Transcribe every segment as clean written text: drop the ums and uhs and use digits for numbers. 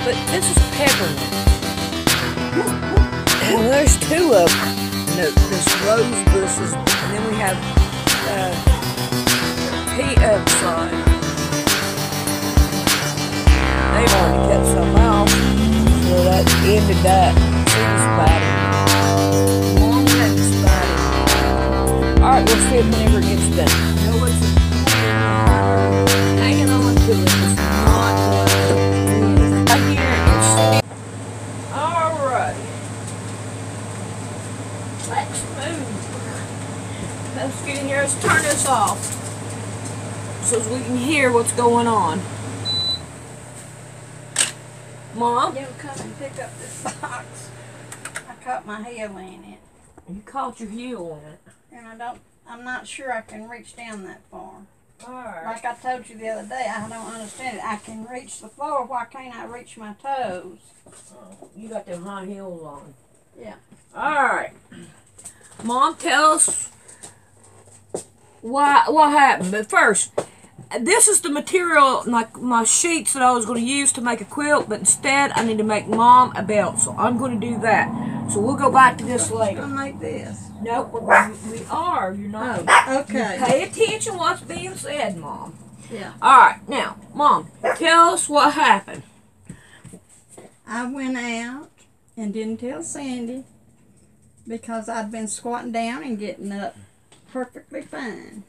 But this is peppermint. And there's two of them. There's rose bushes, and then we have sorry. They've already cut some off, so that ended that seed spotting. Mom had spotting. Alright, we'll see it whenever it gets done. No one's hanging on to it. It's not right here. Alright. Let's move. Let's get in here. Let's turn this off so we can hear what's going on. Mom? You come and pick up this box. I caught my heel in it. You caught your heel in it. And I'm not sure I can reach down that far. Alright. Like I told you the other day, I don't understand it. I can reach the floor. Why can't I reach my toes? Oh, you got them high heels on. Yeah. Alright. Mom, tell us what happened. But first, this is the material, like my sheets that I was going to use to make a quilt, but instead I need to make Mom a belt. So I'm going to do that. So we'll go back to this later. I'll make this. Nope, we are. You're not. Oh, okay. You pay attention what's being said, Mom. Yeah. Alright, now, Mom, tell us what happened. I went out and didn't tell Sandy because I'd been squatting down and getting up perfectly fine.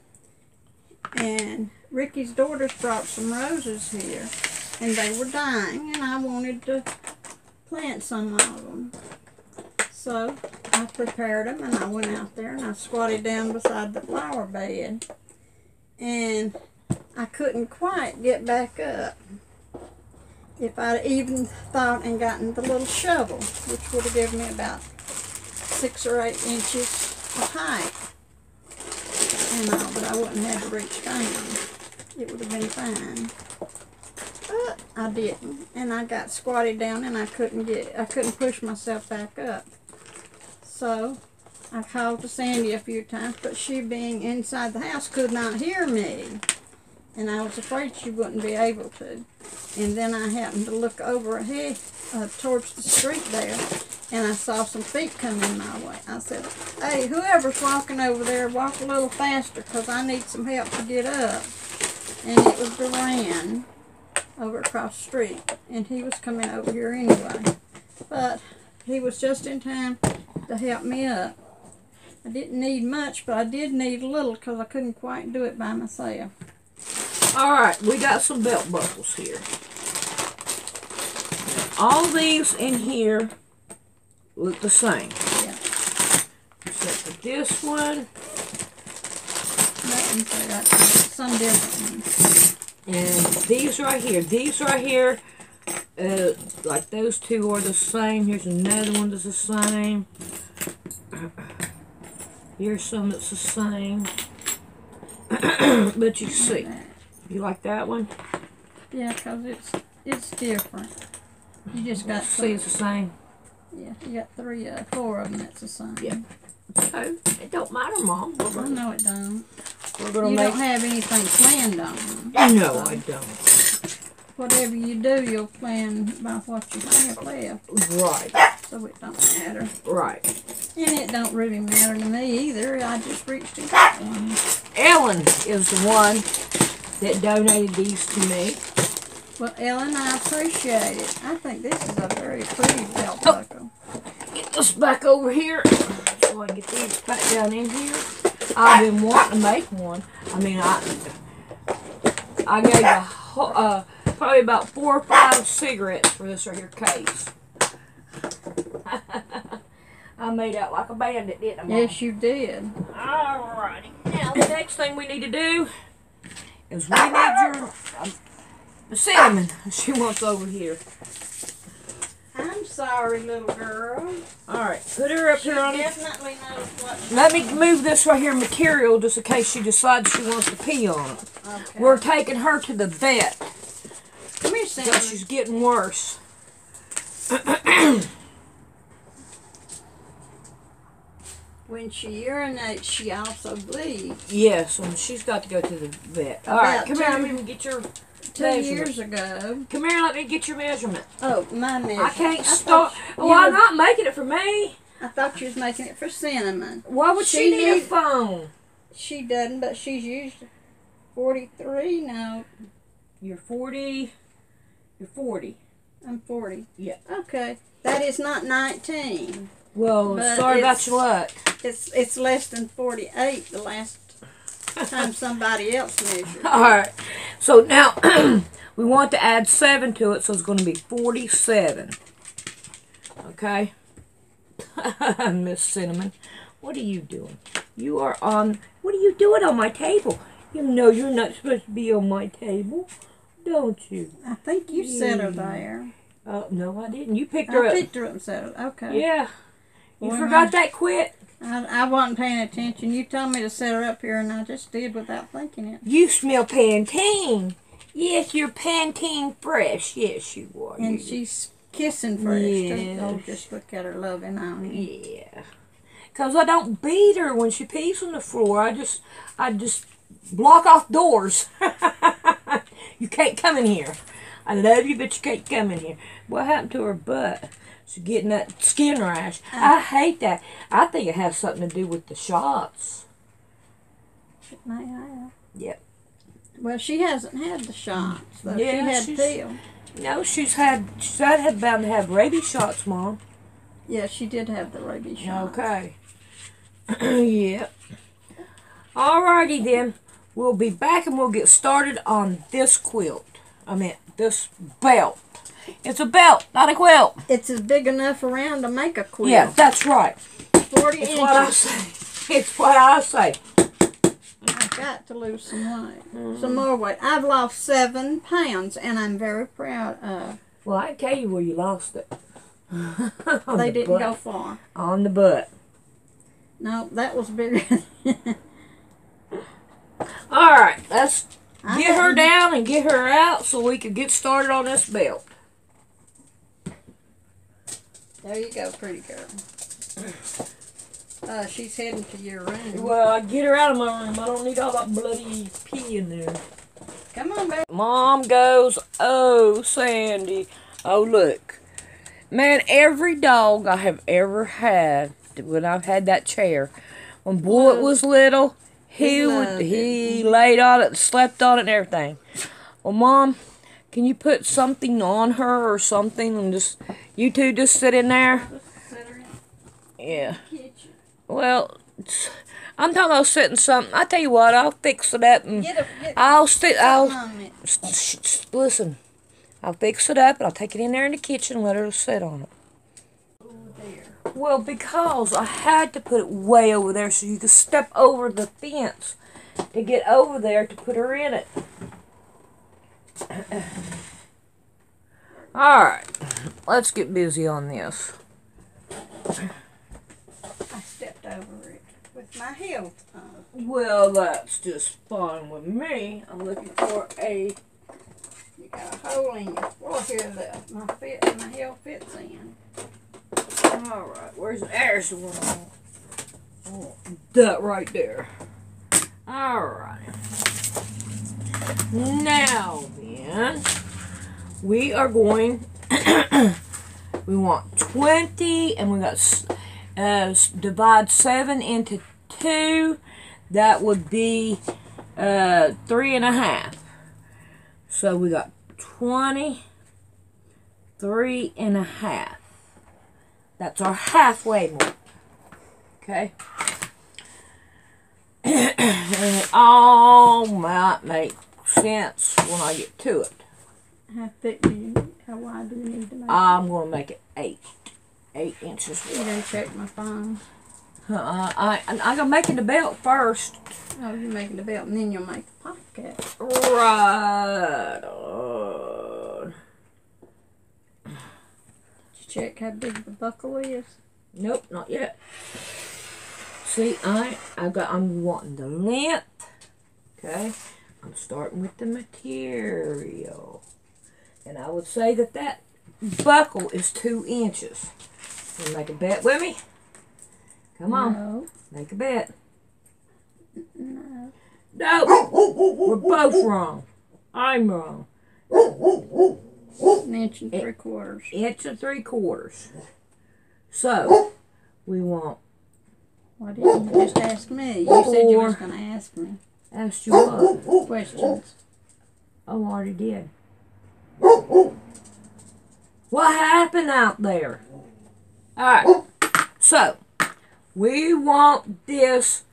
And Ricky's daughters brought some roses here, and they were dying, and I wanted to plant some of them. So I prepared them, and I went out there, and I squatted down beside the flower bed, and I couldn't quite get back up. If I'd even thought and gotten the little shovel, which would have given me about 6 or 8 inches of height. And all, but I wouldn't have to reach down. It would have been fine. But I didn't. And I got squatted down and I couldn't push myself back up. So I called to Sandy a few times, but she being inside the house could not hear me. And I was afraid she wouldn't be able to. And then I happened to look over ahead towards the street there, and I saw some feet coming my way. I said, hey, whoever's walking over there, walk a little faster because I need some help to get up. And it was Duran over across the street, and he was coming over here anyway. But he was just in time to help me up. I didn't need much, but I did need a little because I couldn't quite do it by myself. Alright, we got some belt buckles here. All these in here look the same. Yeah. Except for this one. That one's got some different ones. And these right here, like those two are the same. Here's another one that's the same. Here's some that's the same. But you see. You like that one? Yeah, because it's different. You just got see it's the same. Yeah, you got 4 of them that's the same. Yeah. So it don't matter, Mom. I know it don't. We're gonna you make... don't have anything planned on them. No, so I don't. Whatever you do, you'll plan by what you have left. Right. So it don't matter. Right. And it don't really matter to me either. I just reached and got one. Ellen is the one that donated these to me. Well, Ellen, I appreciate it. I think this is a very pretty belt buckle. Get this back over here so I can get these back down in here. I've been wanting to make one. I mean, I gave probably about 4 or 5 cigarettes for this right here case. I made out like a bandit, didn't I, Mom? Yes, you did. Alrighty. Now, the next thing we need to do is we need your cinnamon. She wants over here. I'm sorry, little girl. Alright, put her up here on definitely knows what. Let me move this right here material just in case she decides she wants to pee on it. Okay. We're taking her to the vet. Come here, Cinnamon. Because she's getting worse. When she urinates, she also bleeds. Yes, and she's got to go to the vet. Alright, come here. Let me get your 2 years ago. Come here, let me get your measurement. Oh, my measurement. I can't start. Well, I'm not making it for me. I thought you was making it for Cinnamon. Why would she need a phone? She doesn't, but she's used 43 now. You're 40. You're 40. I'm 40. Yeah. Okay. That is not 19. Well, but sorry about your luck. It's less than 48 the last time somebody else measured. All right. So now we want to add 7 to it, so it's going to be 47. Okay. Miss Cinnamon, what are you doing? You are on. What are you doing on my table? You know you're not supposed to be on my table, don't you? I think you set her there. Oh, no, I didn't. You picked her up. I picked her up and set her. Okay. Yeah. You Boy, forgot that quick? I wasn't paying attention. You told me to set her up here, and I just did without thinking it. You smell Pantene. Yes, you're Pantene fresh. Yes, you are. And she's kissing fresh. Yes. Oh, just look at her loving on you. Yeah. Because I don't beat her when she pees on the floor. I just block off doors. You can't come in here. I love you, but you can't come in here. What happened to her butt? She's getting that skin rash. I hate that. I think it has something to do with the shots. It may have. Yep. Well, she hasn't had the shots, though. Yeah, she had pills. No, she's bound to have rabies shots, Mom. Yeah, she did have the rabies shots. Okay. Yep. Alrighty then. We'll be back and we'll get started on this quilt. I mean, this belt. It's a belt, not a quilt. It's as big enough around to make a quilt. Yeah, that's right. 40 it's inches. What I say. It's what I say. I've got to lose some weight. Some more weight. I've lost 7 pounds, and I'm very proud of. Well, I can tell you where you lost it. They didn't go far. On the butt. No, that was bigger. Alright, let's get her down and get her out so we can get started on this belt. There you go, pretty girl. She's heading to your room. Well, I get her out of my room. I don't need all that bloody pee in there. Come on, baby. Mom goes, oh, Sandy. Oh, look. Man, every dog I have ever had, when I've had that chair, when Bullet was little, he laid on it, slept on it, and everything. Well, Mom, can you put something on her or something, and just you two just sit in there? Yeah. Well, I'm talking about sitting something. I tell you what, I'll fix it up and listen. I'll fix it up and I'll take it in there in the kitchen and let her sit on it. Well, because I had to put it way over there so you could step over the fence to get over there to put her in it. Alright, let's get busy on this. I stepped over it with my heels on. Well, that's just fine with me. I'm looking for a... You got a hole in your floor here that my heel fits in. Alright, there's the one I want. That right there. Alright. Now then, we are going, we want 20, and we got, divide 7 into 2. That would be 3.5. So we got 23.5. That's our halfway mark. Okay. And it all might make sense when I get to it. How wide do you need to make I'm going to make it 8 inches wide. You didn't check my phone. I'm making the belt first. Oh, you're making the belt and then you'll make the pocket. Right on. Did you check how big the buckle is? Nope, not yet. See, I'm wanting the length. Okay, I'm starting with the material, and I would say that buckle is 2 inches. You make a bet with me? Come on, No. make a bet. No. No, we're both wrong. I'm wrong. An inch and 3/4. Inch and 3/4. So, we want... Why didn't you just ask me? You said you was going to ask me. Asked you what? Questions. Oh, I already did. What happened out there? Alright. So, we want this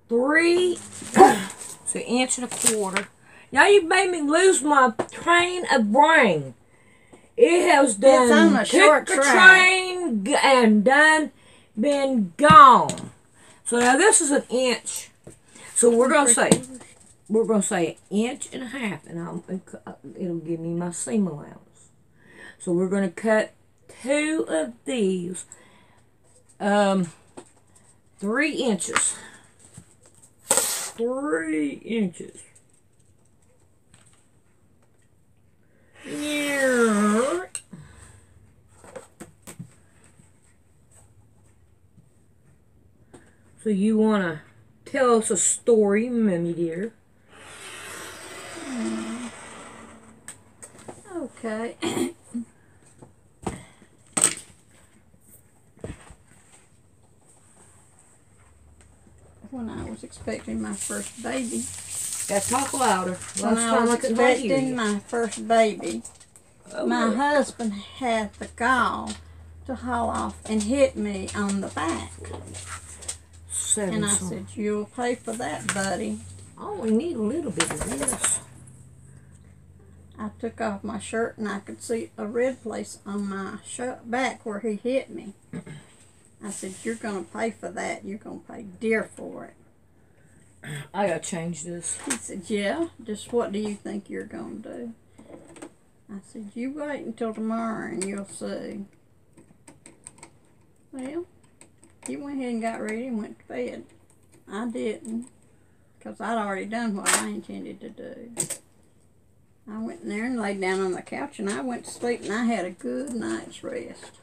3... So, inch and 1/4. Now you made me lose my train of brain. It has done It's on a short took the track. train and done been gone. So now this is an inch. So we're gonna say an inch and a half, and it'll give me my seam allowance. So we're gonna cut 2 of these, 3 inches. 3 inches. Yeah. So you want to tell us a story, Mummy dear? Okay. When I was expecting my first baby. Gotta talk louder. When I was expecting my first baby, my husband had the gall to haul off and hit me on the back. And I said, "You'll pay for that, buddy." Oh, we need a little bit of this. I took off my shirt and I could see a red place on my back where he hit me. I said, "You're going to pay for that. You're going to pay dear for it." I gotta change this. He said, "Yeah, just what do you think you're going to do?" I said, "You wait until tomorrow and you'll see." Well, he went ahead and got ready and went to bed. I didn't, because I'd already done what I intended to do. I went in there and laid down on the couch and I went to sleep and I had a good night's rest.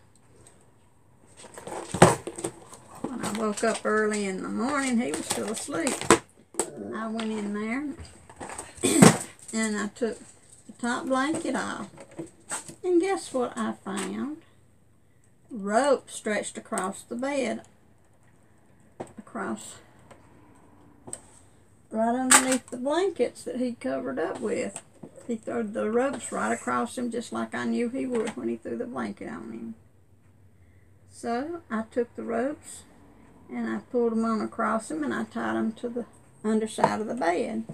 When I woke up early in the morning, he was still asleep. I went in there and I took the top blanket off. And guess what I found? Rope stretched across the bed. Across right underneath the blankets that he covered up with. He threw the ropes right across him just like I knew he would when he threw the blanket on him. So I took the ropes and I pulled them on across him and I tied them to the underside of the bed.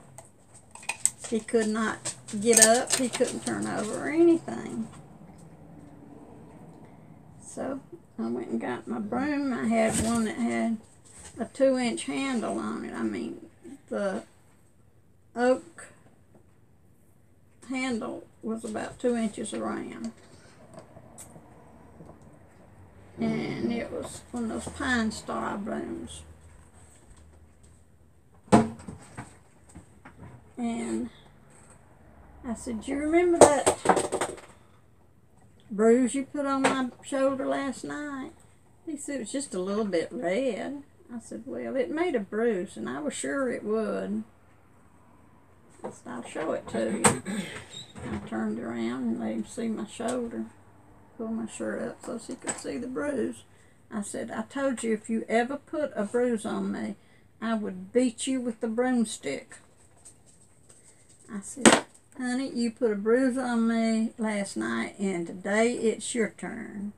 He could not get up, he couldn't turn over or anything. So I went and got my broom. I had one that had a 2-inch handle on it. I mean, the oak handle was about 2 inches around. And it was one of those pine star brooms. And I said, "Do you remember that bruise you put on my shoulder last night?" He said, "It was just a little bit red." I said, "Well, it made a bruise, and I was sure it would." I said, "I'll show it to you." I turned around and let him see my shoulder. Pulled my shirt up so he could see the bruise. I said, "I told you if you ever put a bruise on me, I would beat you with the broomstick." I said, "Honey, you put a bruise on me last night, and today it's your turn."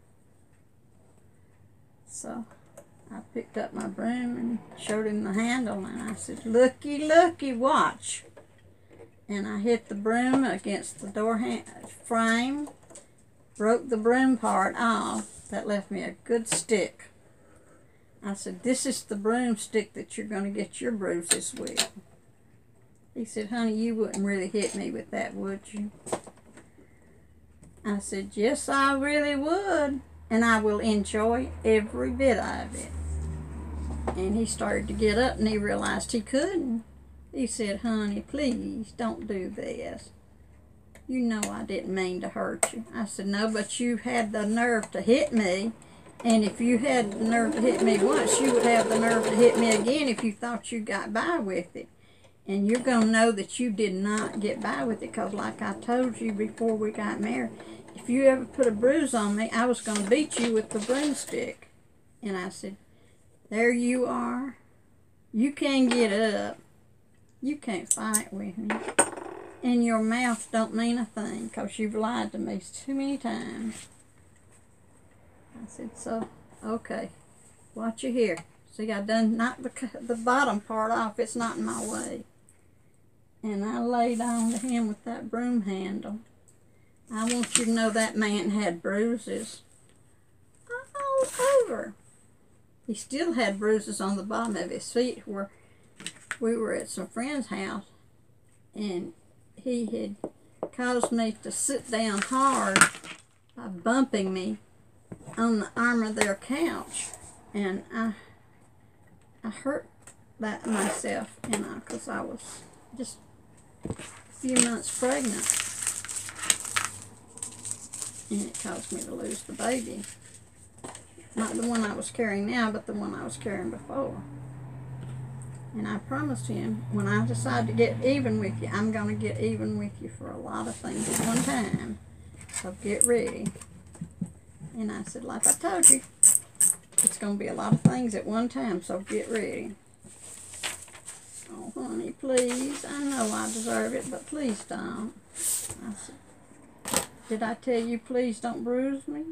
So I picked up my broom and showed him the handle, and I said, "Looky, looky, watch." And I hit the broom against the door frame, broke the broom part off. That left me a good stick. I said, "This is the broomstick that you're going to get your bruises with." He said, "Honey, you wouldn't really hit me with that, would you?" I said, "Yes, I really would, and I will enjoy every bit of it." And he started to get up, and he realized he couldn't. He said, "Honey, please don't do this. You know I didn't mean to hurt you." I said, "No, but you had the nerve to hit me, and if you had the nerve to hit me once, you would have the nerve to hit me again if you thought you got by with it." And you're going to know that you did not get by with it, because like I told you before we got married, if you ever put a bruise on me, I was going to beat you with the broomstick. And I said, there you are. You can't get up. You can't fight with me. And your mouth don't mean a thing, because you've lied to me too many times. I said, so, okay, watch your hair. See, I done knocked the bottom part off. It's not in my way. And I laid on to him with that broom handle. I want you to know that man had bruises all over. He still had bruises on the bottom of his feet where we were at some friend's house, and he had caused me to sit down hard by bumping me on the arm of their couch. And I hurt that myself, you know, because I was just a few months pregnant. And it caused me to lose the baby. Not the one I was carrying now, but the one I was carrying before. And I promised him, when I decide to get even with you, I'm going to get even with you for a lot of things at one time. So get ready. And I said, like I told you, it's going to be a lot of things at one time, so get ready. Oh, honey, please. I know I deserve it, but please don't. I said, did I tell you please don't bruise me?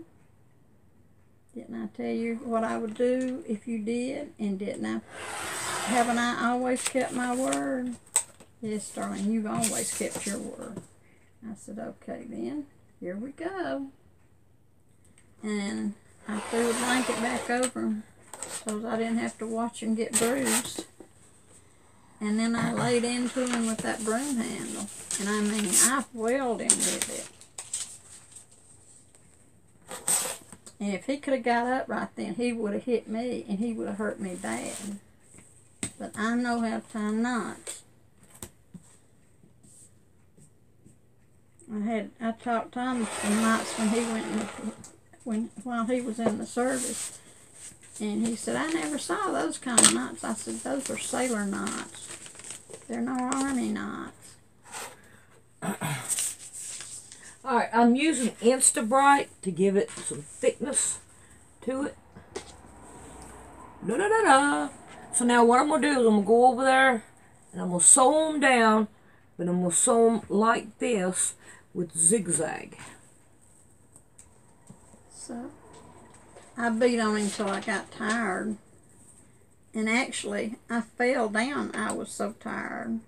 Didn't I tell you what I would do if you did? And haven't I always kept my word? Yes, darling, you've always kept your word. I said, okay then, here we go. And I threw a blanket back over him so I didn't have to watch him get bruised. And then I laid into him with that broom handle. And I mean, I whaled him with it. And if he could have got up right then, he would have hit me, and he would have hurt me bad. But I know how to tie knots. I taught Thomas some knots when he while he was in the service. And he said, I never saw those kind of knots. I said, those are sailor knots. They're no army knots. Alright, I'm using Instabright to give it some thickness to it. Da-da-da-da. So now what I'm going to do is I'm going to go over there and I'm going to sew them down, but I'm going to sew them like this with zigzag. So I beat on him till I got tired. And actually, I fell down. I was so tired.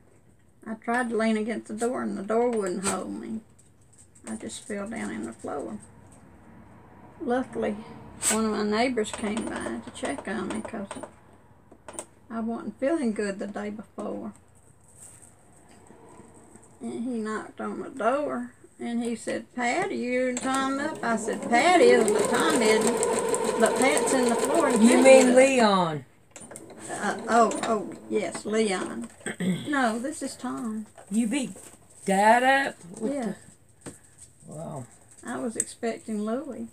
I tried to lean against the door and the door wouldn't hold me. I just fell down in the floor. Luckily, one of my neighbors came by to check on me because I wasn't feeling good the day before. And he knocked on the door and he said, Pat, are you and Tom up? I said, Pat is, but Tom isn't. But Pat's in the floor. And you mean Leon? Yes, Leon. No, this is Tom. You beat Dad up? Yeah. Wow. I was expecting Louie.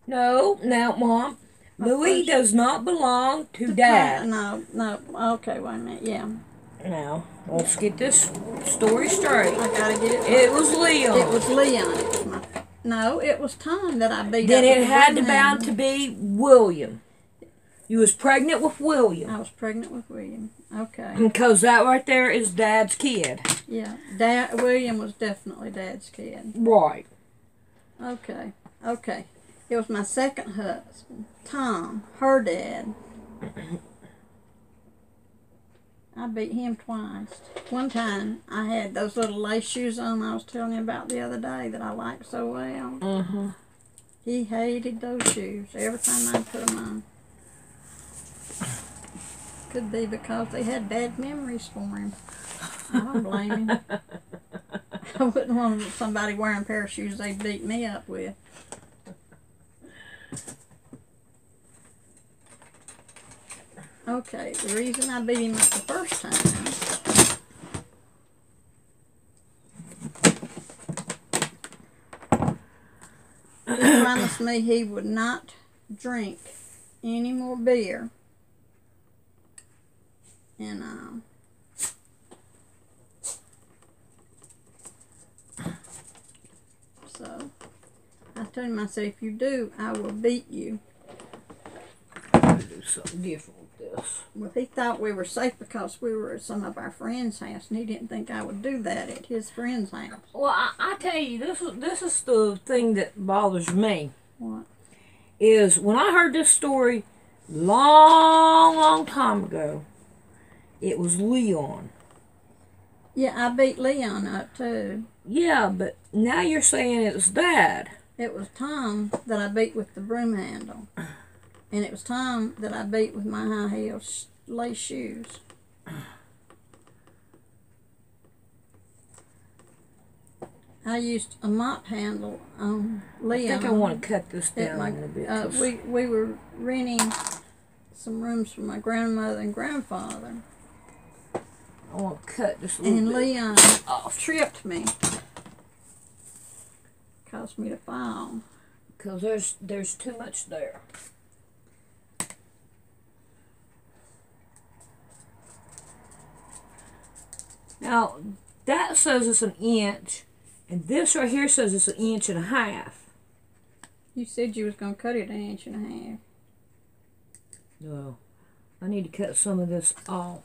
No, now, Mom. Louie does not belong to Dad. No. Okay, wait a minute. Yeah. Now, let's get this story straight. I gotta get it. It was Leon. It was Leon. No, it was Tom that I beat up. Then it had to bound to be William. You was pregnant with William. I was pregnant with William. Okay. Because that right there is Dad's kid. Yeah. William was definitely Dad's kid. Right. Okay. It was my second husband, Tom, her dad. I beat him twice. One time, I had those little lace shoes on I was telling you about the other day that I liked so well. Mm-hmm. He hated those shoes every time I put them on. Could be because they had bad memories for him. I don't blame him. I wouldn't want somebody wearing a pair of shoes they'd beat me up with. Okay, the reason I beat him up the first time, he promised me he would not drink any more beer. And I told him, I said, if you do, I will beat you. Do something different with this. Well, he thought we were safe because we were at some of our friends' house, and he didn't think I would do that at his friend's house. Well, I tell you, this is the thing that bothers me. What? Is when I heard this story long time ago, it was Leon. Yeah, I beat Leon up too. Yeah, but now you're saying it was Dad. It was Tom that I beat with the broom handle. And it was Tom that I beat with my high heel lace shoes. I used a mop handle on Leon. I think I want to cut this down a little bit. We were renting some rooms for my grandmother and grandfather. I want to cut this a little bit. And Leon tripped me. Caused me to fall. Because there's too much there. Now, that says it's an inch, and this right here says it's 1.5 inches. You said you was going to cut it 1.5 inches. No, I need to cut some of this off.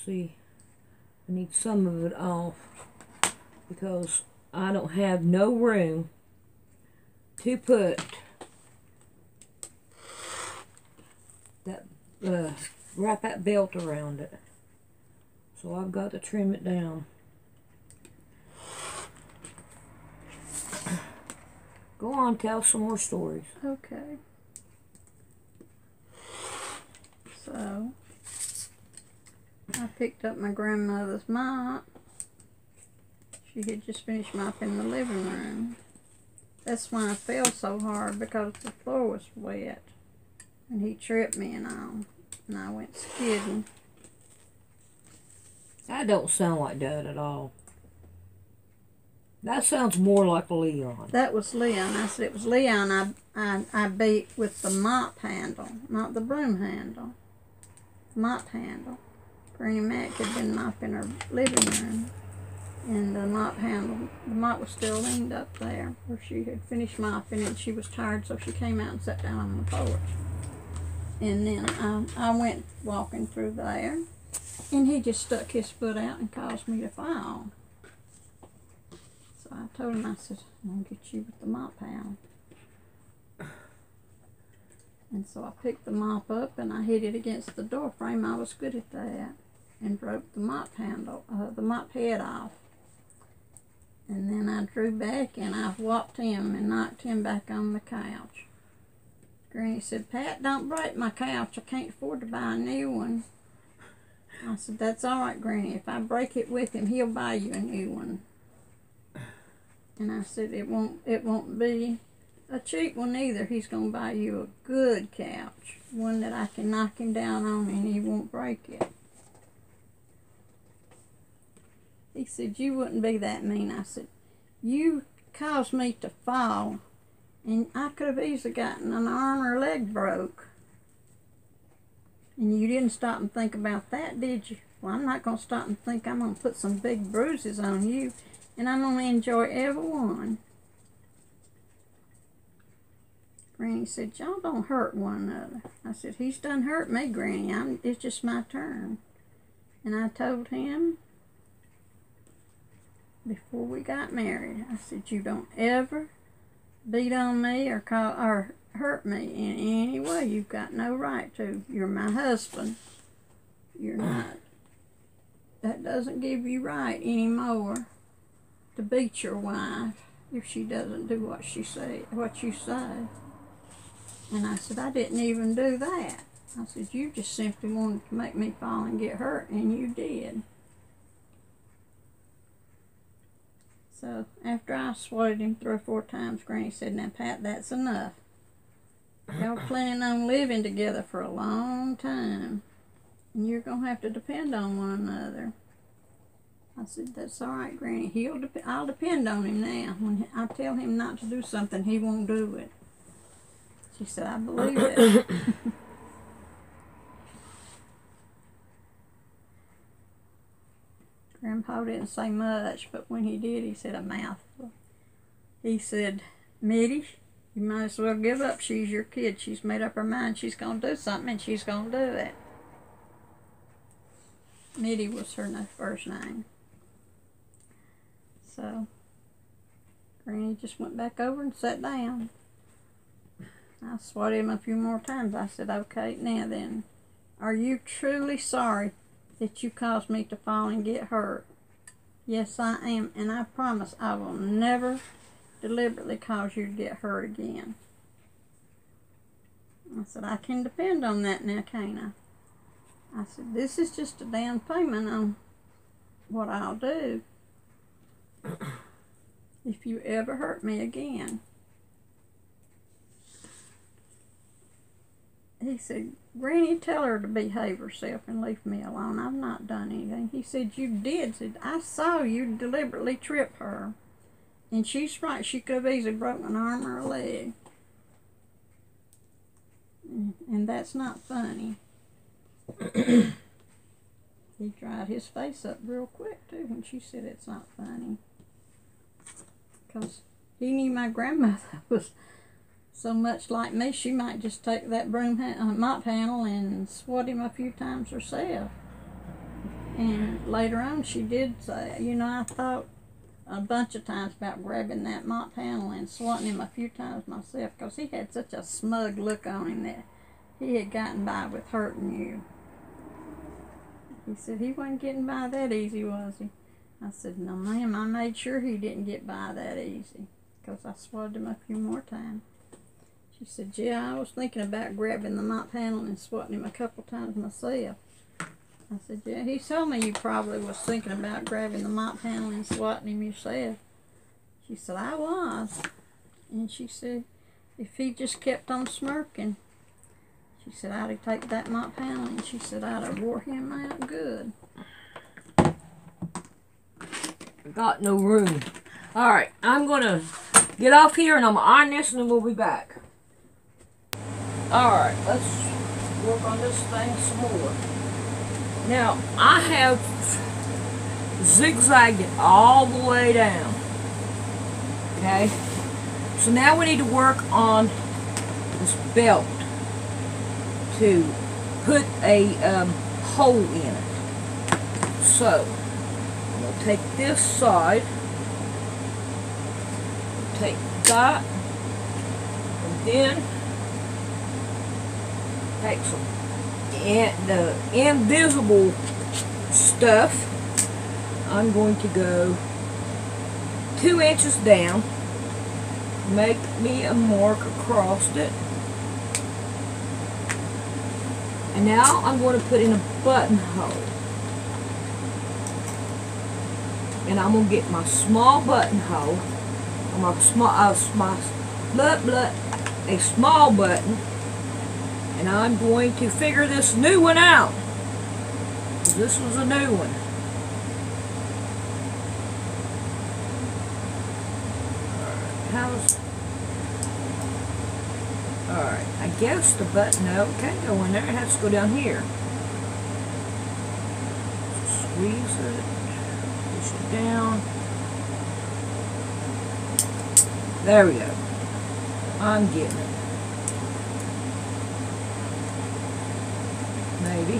See, I need some of it off because I don't have no room to put that, wrap that belt around it. So I've got to trim it down. Go on, tell some more stories. Okay. So, I picked up my grandmother's mop. She had just finished mopping the living room. That's why I fell so hard, because the floor was wet. And he tripped me and all. And I went skidding. That don't sound like Dad at all. That sounds more like Leon. That was Leon. I said it was Leon I beat with the mop handle, not the broom handle. Mop handle. Granny Mac had been mopping her living room. And the mop handle, the mop was still leaned up there where she had finished mopping, and she was tired, so she came out and sat down on the porch. And then I went walking through there. And he just stuck his foot out and caused me to fall. So I told him, I said, I'm going to get you with the mop handle. And so I picked the mop up and I hit it against the door frame. I was good at that. And broke the mop handle, the mop head off. And then I drew back and I whopped him and knocked him back on the couch. Granny said, Pat, don't break my couch. I can't afford to buy a new one. I said, that's all right, Granny. If I break it with him, he'll buy you a new one. And I said, it won't be a cheap one either. He's going to buy you a good couch. One that I can knock him down on and he won't break it. He said, you wouldn't be that mean. I said, you caused me to fall. And I could have easily gotten an arm or leg broke. And you didn't stop and think about that, did you? Well, I'm not going to stop and think I'm going to put some big bruises on you, and I'm going to enjoy every one. Granny said, y'all don't hurt one another. I said, he's done hurt me, Granny. It's just my turn. And I told him, before we got married, I said, you don't ever beat on me or hurt me in any way. You've got no right to. You're my husband. You're not. That doesn't give you right anymore to beat your wife if she doesn't do what you say. And I said, I didn't even do that. I said, you just simply wanted to make me fall and get hurt, and you did. So after I swatted him 3 or 4 times, Granny said, now Pat, that's enough. Y'all planning on living together for a long time. And you're going to have to depend on one another. I said, that's all right, Granny. I'll depend on him now. When I tell him not to do something, he won't do it. She said, I believe it. Grandpa didn't say much, but when he did, he said a mouthful. he said, Mitty, you might as well give up. She's your kid. She's made up her mind. She's going to do something, and she's going to do it. Mitty was her first name. So, Granny just went back over and sat down. I swatted him a few more times. I said, okay, now then, are you truly sorry that you caused me to fall and get hurt? Yes, I am, and I promise I will never deliberately cause you to get hurt again. I said, I can depend on that now, can't I? I said, this is just a down payment on what I'll do if you ever hurt me again. He said, Granny, tell her to behave herself and leave me alone. I've not done anything. He said, you did. He said, I saw you deliberately trip her. And she's right. She could have easily broken an arm or a leg. And that's not funny. He dried his face up real quick, too, when she said it's not funny. Because he knew my grandmother was so much like me, she might just take that mop handle and swat him a few times herself. And later on, she did say, you know, I thought a bunch of times about grabbing that mop handle and swatting him a few times myself, because he had such a smug look on him that he had gotten by with hurting you. He said he wasn't getting by that easy, was he? I said, no, ma'am, I made sure he didn't get by that easy, because I swatted him a few more times. She said, yeah, I was thinking about grabbing the mop handle and swatting him a couple times myself. I said, yeah, he told me you probably was thinking about grabbing the mop handle and swatting him yourself. She said, I was. And she said, if he just kept on smirking, she said, I'd have taken that mop handle, and she said, I'd have wore him out good. Got no room. Alright, I'm going to get off here and I'm going to iron this and then we'll be back. Alright, let's work on this thing some more. Now, I have zigzagged it all the way down. Okay? So now we need to work on this belt to put a hole in it. So, I'm going to take this side, take that, and then take some the invisible stuff. I'm going to go 2 inches down, make me a mark across it, and now I'm going to put in a buttonhole. And I'm gonna get my small buttonhole, a small button, and I'm going to figure this new one out. This was a new one. Alright, I guess the button, no, can't go in there. It has to go down here. Squeeze it. Push it down. There we go. I'm getting it. Maybe.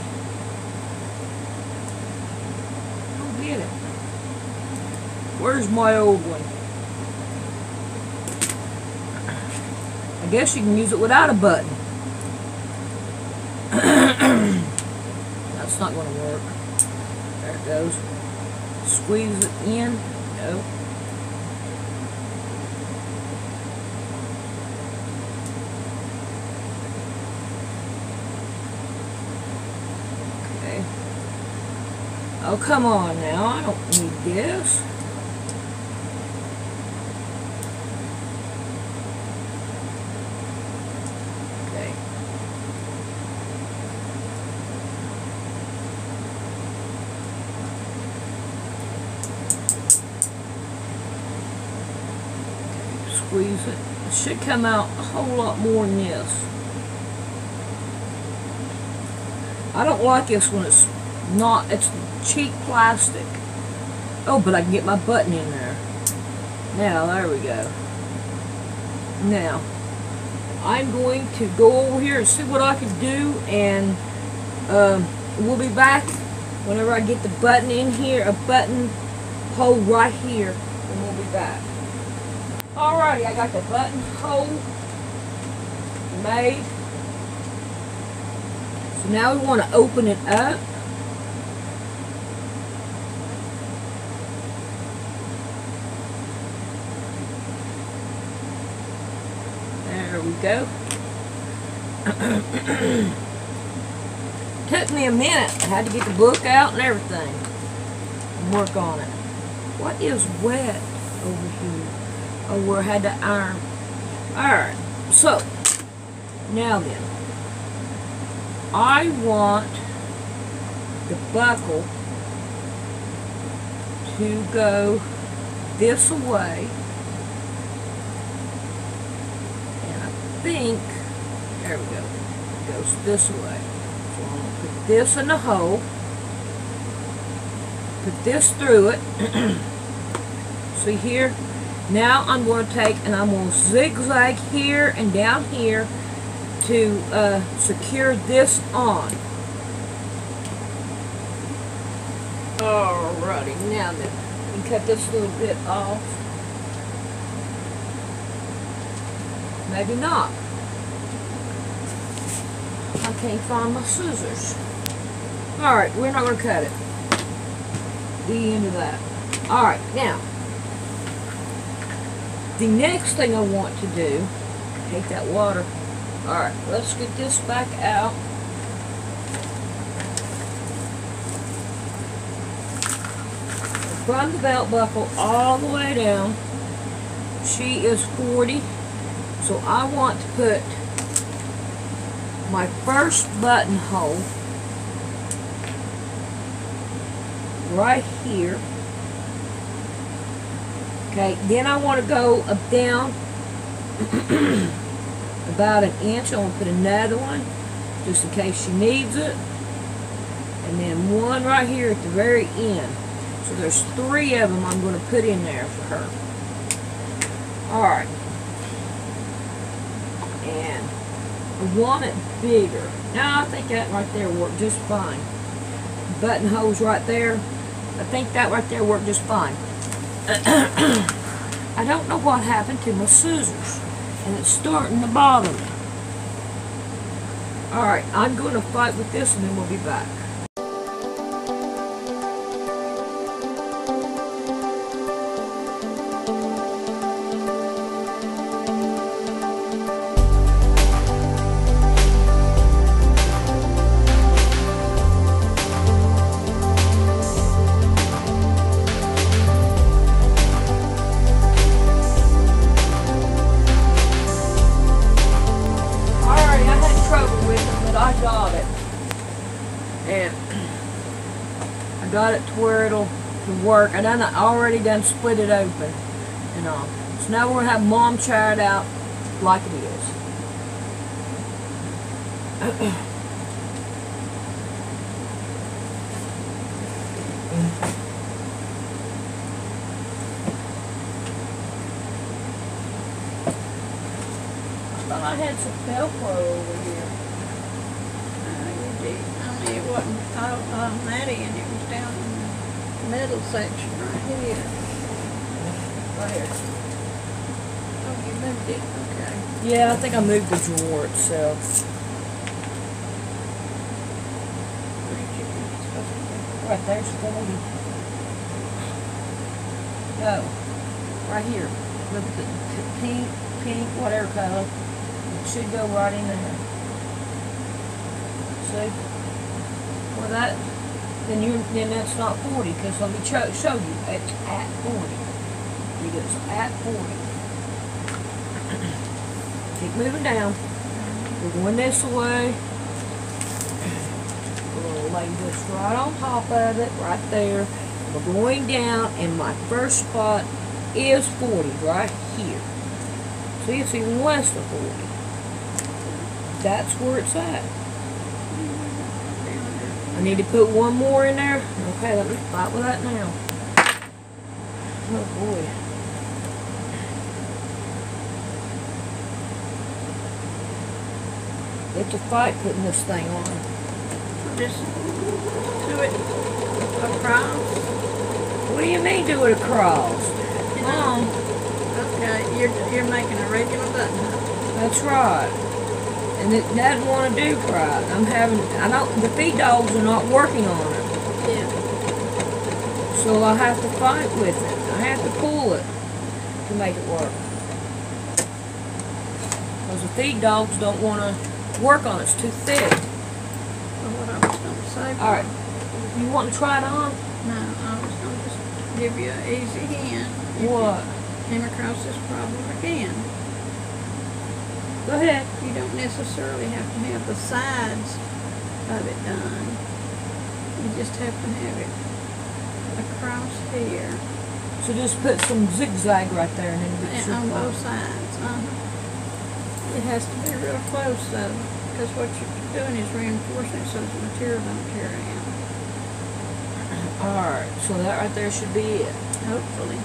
I'll get it. Where's my old one? I guess you can use it without a button. That's not going to work. There it goes. Squeeze it in. No. Okay. Oh, come on now. I don't need this. Okay. Squeeze it. It should come out a whole lot more than this. I don't like this when it's not, it's cheap plastic. Oh, but I can get my button in there. Now, there we go. Now, I'm going to go over here and see what I can do, and we'll be back whenever I get the button in here, a button hole right here, and we'll be back. Alrighty, I got the button hole made. So now we want to open it up. There we go. Took me a minute. I had to get the book out and everything and work on it. What is wet over here? Oh, where I had to iron. Alright, so now then, I want the buckle to go this way. Think, there we go, it goes this way. So I'm going to put this in the hole, put this through it. See here? Now I'm going to take and I'm going to zigzag here and down here to secure this on. Alrighty, now then, you can cut this little bit off. Maybe not. I can't find my scissors. Alright, we're not going to cut it. The end of that. Alright, now, the next thing I want to do, I hate that water. Alright, let's get this back out. Run the belt buckle all the way down. She is 40. So I want to put my first buttonhole right here. Okay, then I want to go up down about an inch. I want to put another one just in case she needs it. And then one right here at the very end. So there's 3 of them I'm going to put in there for her. Alright. And I want it bigger. Now I think that right there worked just fine. Buttonholes right there. I think that right there worked just fine. I don't know what happened to my scissors, and it's starting to bother me. Alright, I'm going to fight with this and then we'll be back. Got it to where it'll work. I already done split it open and all. So now we're gonna have Mom try it out like it is. I thought I had some Velcro over here. It wasn't Maddie, and it was down in the middle section right here. Right here. Oh, you moved it? Okay. Yeah, I think I moved the drawer itself. Right there's 40. No. Right here. Look at the pink, whatever color. It should go right in there. See? Well, then that's not 40, because let me show you. It's at 40. It goes at 40. Keep moving down. We're going this way. We're going to lay this right on top of it, right there. We're going down, and my first spot is 40, right here. See, it's even less than 40. That's where it's at. I need to put one more in there. Okay, let me fight with that now. Oh boy. It's a fight putting this thing on. Just do it across. What do you mean do it across? Okay, you're making a regular buttonhole. That's right. And it doesn't want to do right. The feed dogs are not working on it. Yeah. So I have to fight with it. I have to pull it to make it work. Because the feed dogs don't want to work on it. It's too thick. Well, what I was going to say. Alright. You want to try it on? No, I was going to just give you an easy hint. What? Came across this problem again. Go ahead. You don't necessarily have to have the sides of it done. You just have to have it across here. So just put some zigzag right there and then get your On both sides. It has to be real close though, because what you're doing is reinforcing it so the material don't tear out. Alright, so that right there should be it. Hopefully.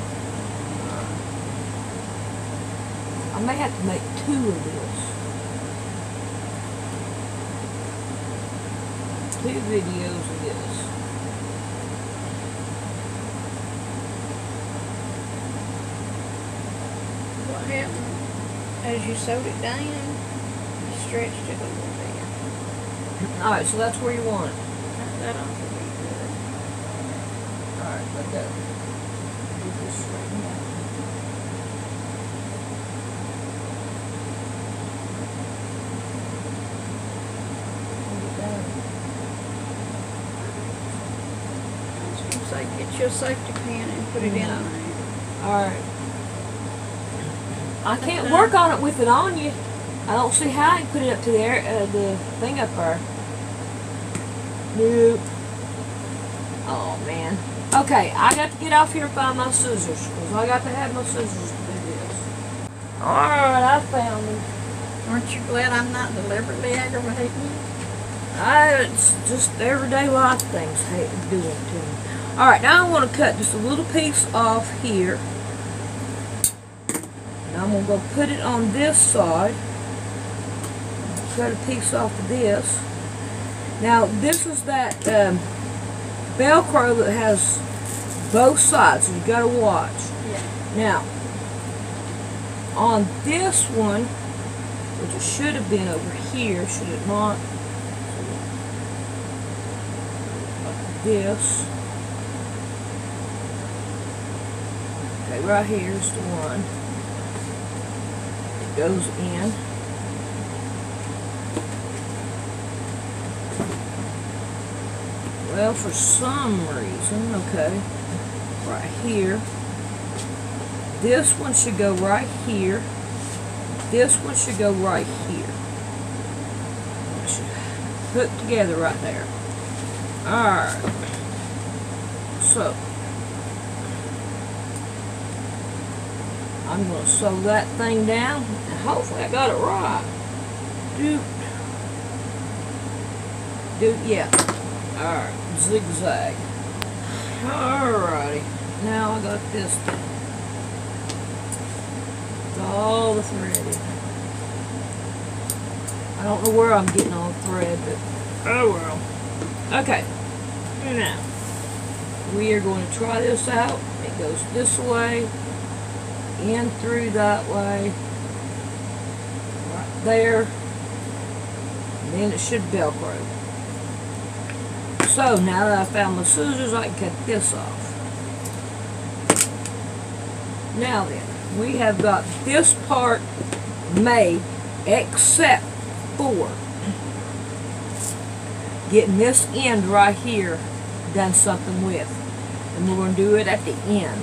I may have to make 2 of this. 2 videos of this. What happened as you sewed it down, you stretched it a little bit. Alright, so that's where you want it. That ought to be good. Alright, let that do this straighten out. Get your safety pin and put it in there. Alright. I can't work on it with it on you. I don't see how I can put it up to the thing up there. Nope. Oh man. Okay, I got to get off here and find my scissors. Because I got to have my scissors to do this. Alright, I found them. Aren't you glad I'm not deliberately aggravating you? It's just everyday life things hate doing to me. Alright, now I want to cut just a little piece off here. Now I'm going to go put it on this side. Cut a piece off of this. Now this is that Velcro that has both sides, so you got to watch. Yeah. Now, on this one, which it should have been over here, should it not? This. Okay, right here's the one. It goes in. Well, for some reason, okay, right here. This one should go right here. This one should go right here. It should hook together right there. Alright. So, I'm going to sew that thing down, and hopefully I got it right. Yeah. Alright, zigzag. Alrighty. Now I got this thing. All the thread in. I don't know where I'm getting all the thread, but oh well. Okay. Now, we are going to try this out. It goes this way. In through that way, right there, and then it should Velcro. So now that I found my scissors, I can cut this off. Now then, we have got this part made except for getting this end right here done something with, and we're going to do it at the end.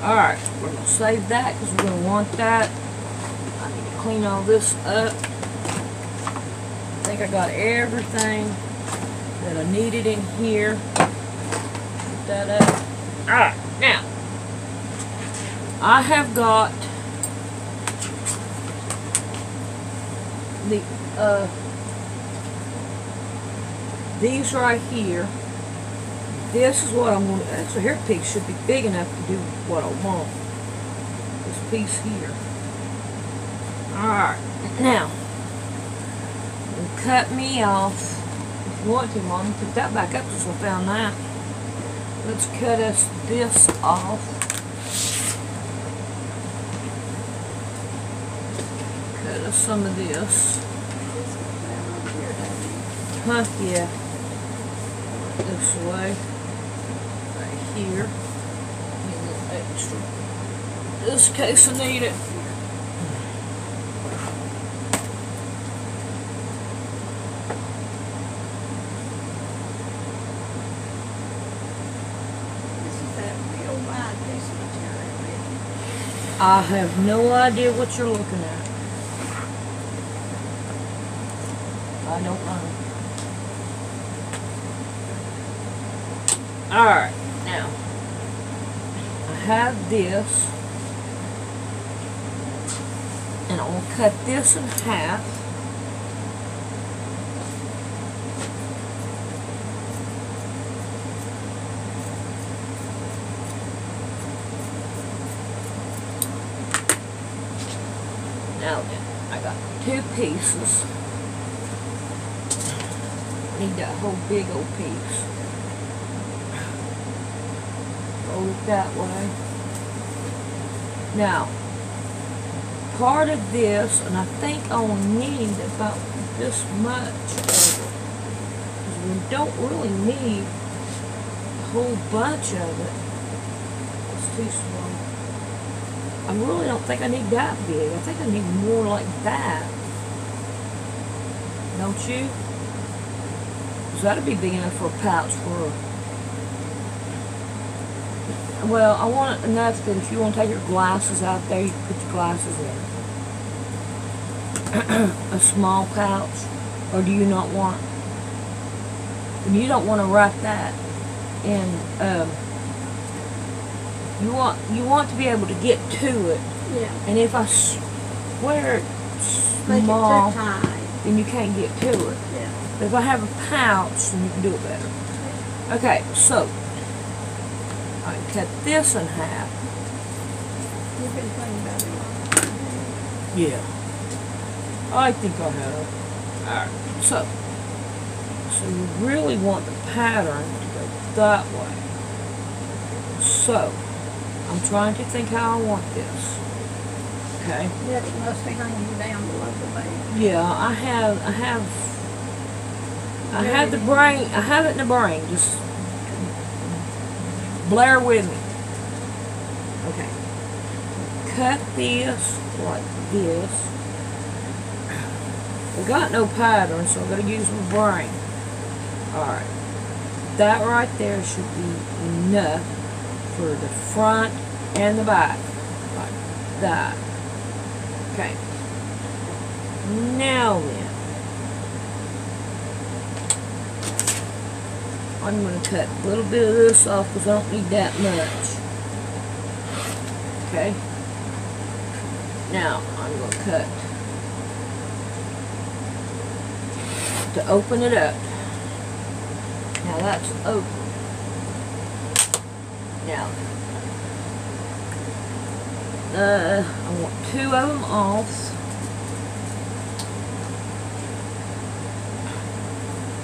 Alright, we're going to save that because we're going to want that. I need to clean all this up. I think I got everything that I needed in here. Put that up. Alright, now, I have got the, these right here. This is what I'm going to, so hair piece should be big enough to do what I want. This piece here. Alright, now, cut me off if you want to, Mom. Put that back up since I found that. Let's cut us this off. Cut us some of this. Huh? Yeah. This way. Right here. Need a little extra. Just in case I need it. I have no idea what you're looking at. I don't know. Alright, now I have this, and I'm going to cut this in half. Now then, I got 2 pieces. Need that whole big old piece. Fold it that way. Now, part of this, and I think I'll need about this much of it, because we don't really need a whole bunch of it. It's too small. I really don't think I need that big. I think I need more like that. Don't you? Because that'd be big enough for a pouch for a... Well, I want it enough that if you want to take your glasses out there, you can put your glasses in. A small pouch. Or do you not want... You don't want to wrap that in... You want to be able to get to it. Yeah. And if I square it Make small, it too tight. then you can't get to it. Yeah. But if I have a pouch, then you can do it better. Okay, so I can cut this in half. You've been thinking about it. Yeah. I think I have. Alright, so you really want the pattern to go that way. So, I'm trying to think how I want this. Okay. Yeah, it must be hanging down below the bed. Yeah, I have the brain, I have it in the brain, just blare with me. Okay. Cut this like this. I got no pattern, so I'm going to use my brain. Alright. That right there should be enough for the front and the back. Like that. Okay. Now then, I'm going to cut a little bit of this off because I don't need that much. Okay. Now, I'm going to cut to open it up. Now that's open. Now, I want 2 of them off.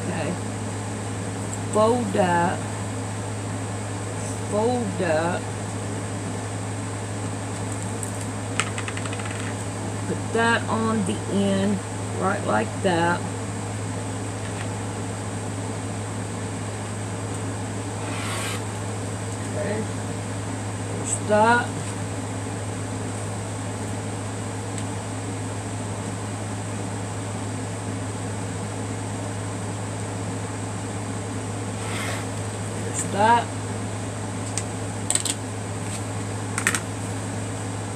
Okay. Fold that. Fold that. Put that on the end, right like that. Okay. There's that. That.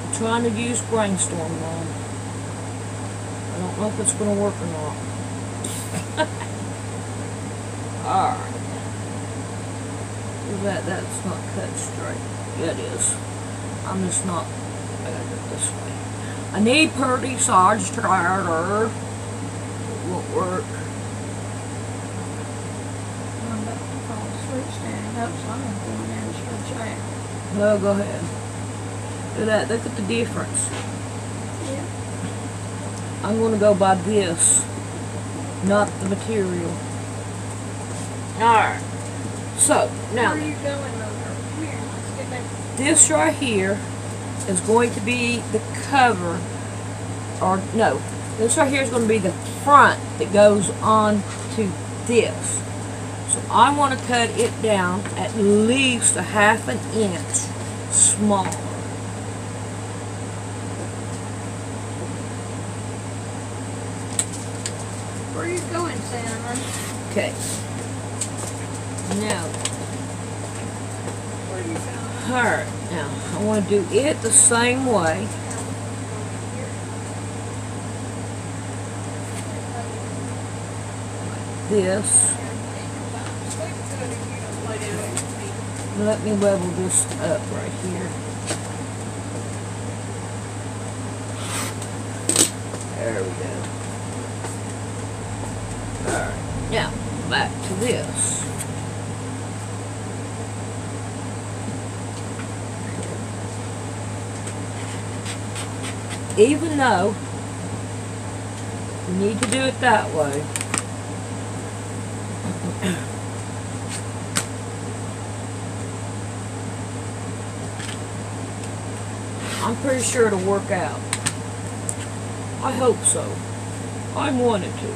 I'm trying to use brainstorm now. I don't know if it's going to work or not. Alright. That's not cut straight. Yeah, it is. I'm just not. I gotta do it this way. I need purdy, so I'll just try harder. It won't work. No, go ahead. Look at that. Look at the difference. Yeah. I'm going to go by this. not the material. Alright. So, now, Where are you going over? Here, let's get back. This right here is going to be the cover, or no, this right here is going to be the front that goes on to this. So I want to cut it down at least a ½ inch smaller. Where are you going, Cinnamon? Okay. Now, Where are you going? alright, now I want to do it the same way. Like this. Let me level this up right here. There we go. Alright, now back to this. Even though you need to do it that way, I'm pretty sure it'll work out. I hope so. I want it to.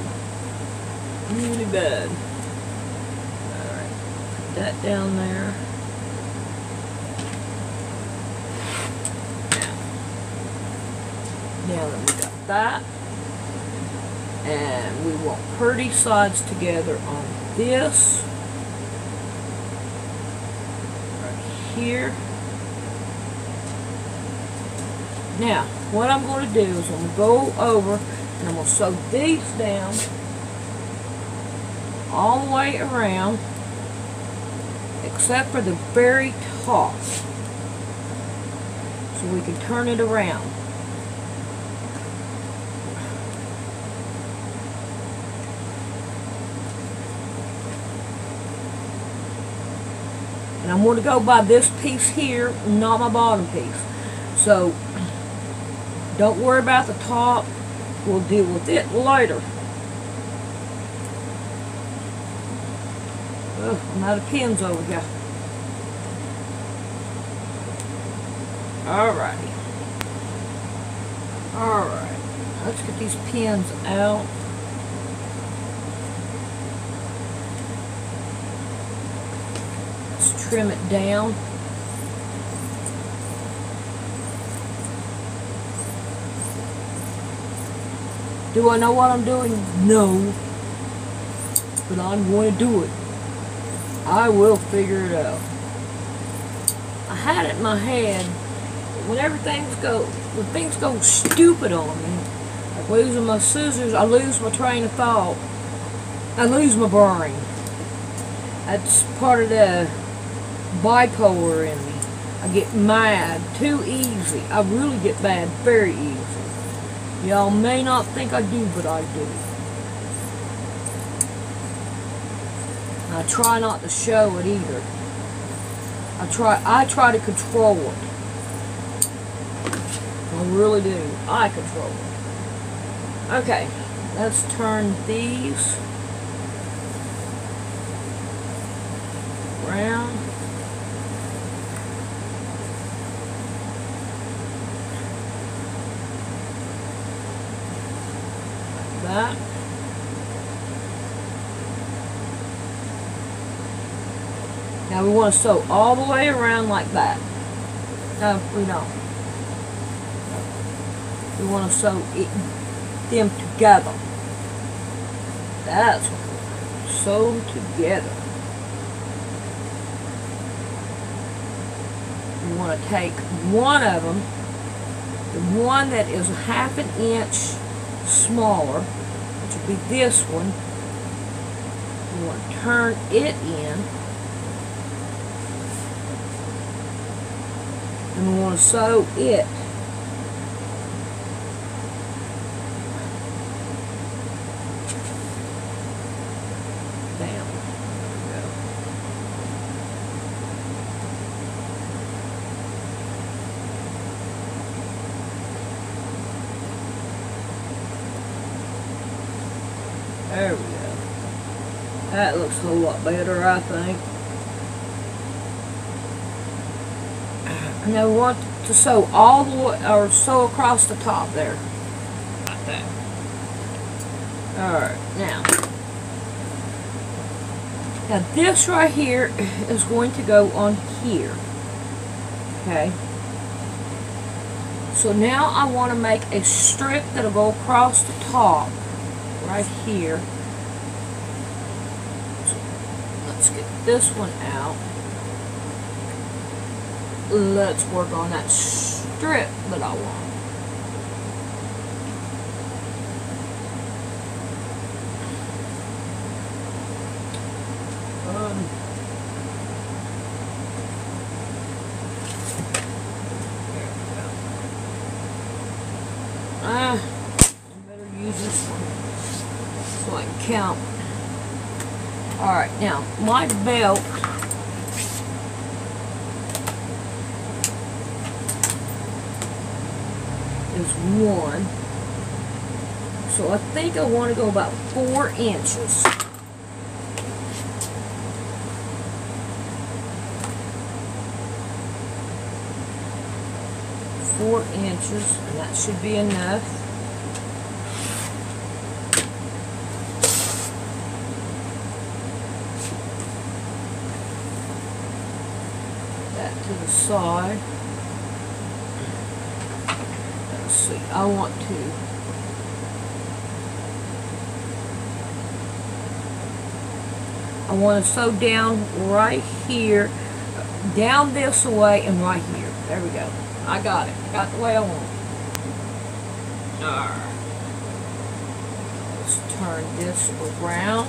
Really bad. Alright. Put that down there. Now that we got that. And we want pretty sides together on this. Right here. Now, what I'm going to do is I'm going to go over and I'm going to sew these down all the way around except for the very top, so we can turn it around. And I'm going to go by this piece here, not my bottom piece. So, don't worry about the top. We'll deal with it later. Ugh, I'm out of pins over here. Alrighty. Alright. Let's get these pins out. Let's trim it down. Do I know what I'm doing? No. But I'm going to do it. I will figure it out. I had it in my head when things go stupid on me, like losing my scissors, I lose my train of thought. I lose my brain. That's part of the bipolar in me. I get mad too easy. I really get mad very easy. Y'all may not think I do, but I do. I try not to show it either. I try to control it. I really do. I control it. Okay, let's turn these around. Like that. Now we want to sew all the way around like that. No, we don't. We want to sew them together. That's what we want. Sew them together. We want to take one of them, the one that is a ½ inch smaller, which would be this one. We want to turn it in. And we want to sew it down. There we go. There we go. That looks a whole lot better, I think. Now we want to sew all the way, or sew across the top there. Like that. Alright, now this right here is going to go on here. Okay. So now I want to make a strip that'll go across the top right here. So let's get this one out. Let's work on that strip that I want. I better use this one so I can count. Alright, now my belt is 1. So I think I want to go about 4 inches. And that should be enough. That to the side. Let's see, I want to sew down right here, down this way, and right here. There we go. I got it. Got the way I want it. Alright. Let's turn this around.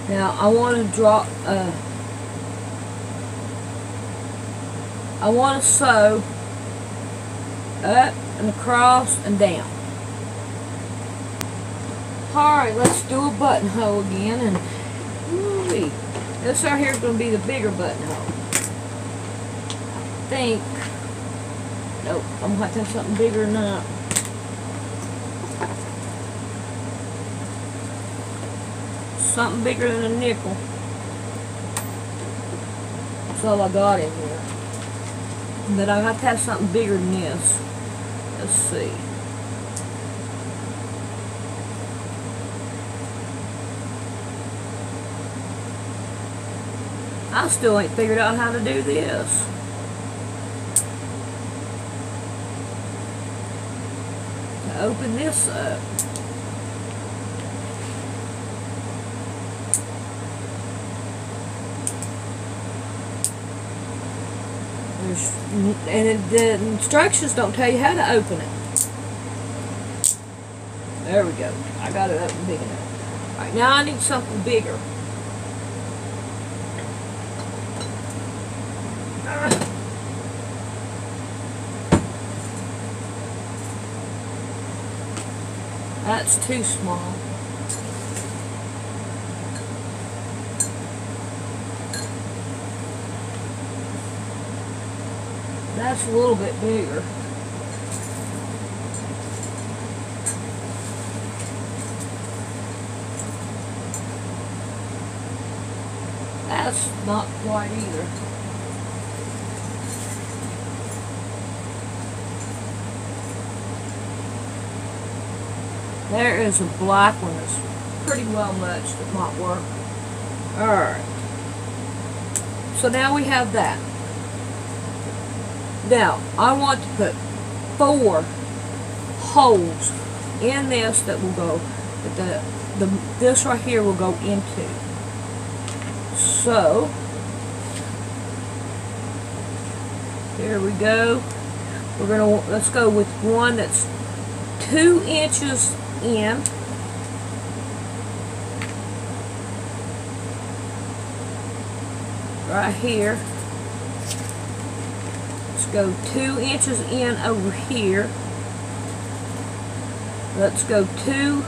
Now I want to draw. I want to sew up and across and down. Alright, let's do a buttonhole again, and this right here is going to be the bigger buttonhole. I think. Nope, I'm going to have to have something bigger than that. Something bigger than a nickel. That's all I got in here. But I have to have something bigger than this. Let's see. I still ain't figured out how to do this. To open this up. And the instructions don't tell you how to open it. There we go. I got it open big enough. Alright, now I need something bigger. That's too small. That's a little bit bigger. That's not quite either. There is a black one that's pretty well matched that might work. Alright. So now we have that. Now, I want to put 4 holes in this that will go, that this right here will go into. So, here we go. Let's go with one that's 2 inches in. Right here. Go 2 inches in over here. Let's go 2.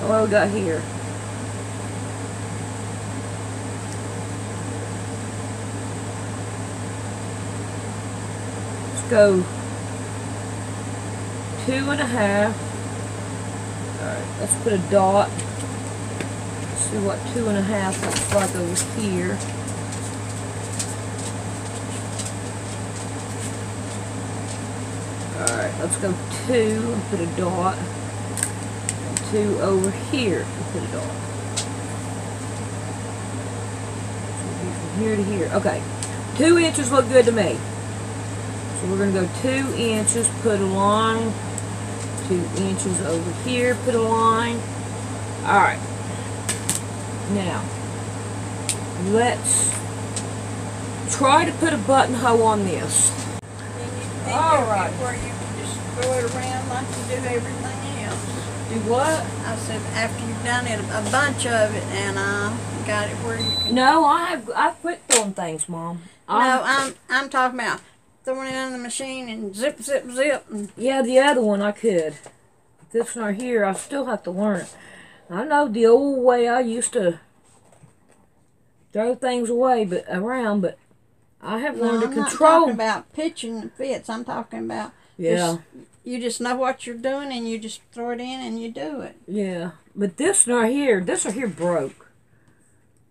What we got here? go 2.5. Alright, let's put a dot. Let's see what 2.5 looks like over here. Alright, let's go 2 and put a dot. And 2 over here and put a dot. So we'll be from here to here. Okay, 2 inches look good to me. So we're going to go 2 inches, put a line. 2 inches over here, put a line. Alright. Now, let's try to put a buttonhole on this. Alright. Where you can just throw it around like you do everything else. Do what? I said after you've done it, a bunch of it, and got it where you can. No, I've quit throwing things, Mom. No, I'm talking about throwing it in the machine and zip, zip, zip. And yeah, the other one I could. This one right here, I still have to learn it. I know the old way I used to throw things away, but I have learned to control. I'm not talking about pitching the fits. I'm talking about you just know what you're doing and you just throw it in and you do it. Yeah, but this right here broke.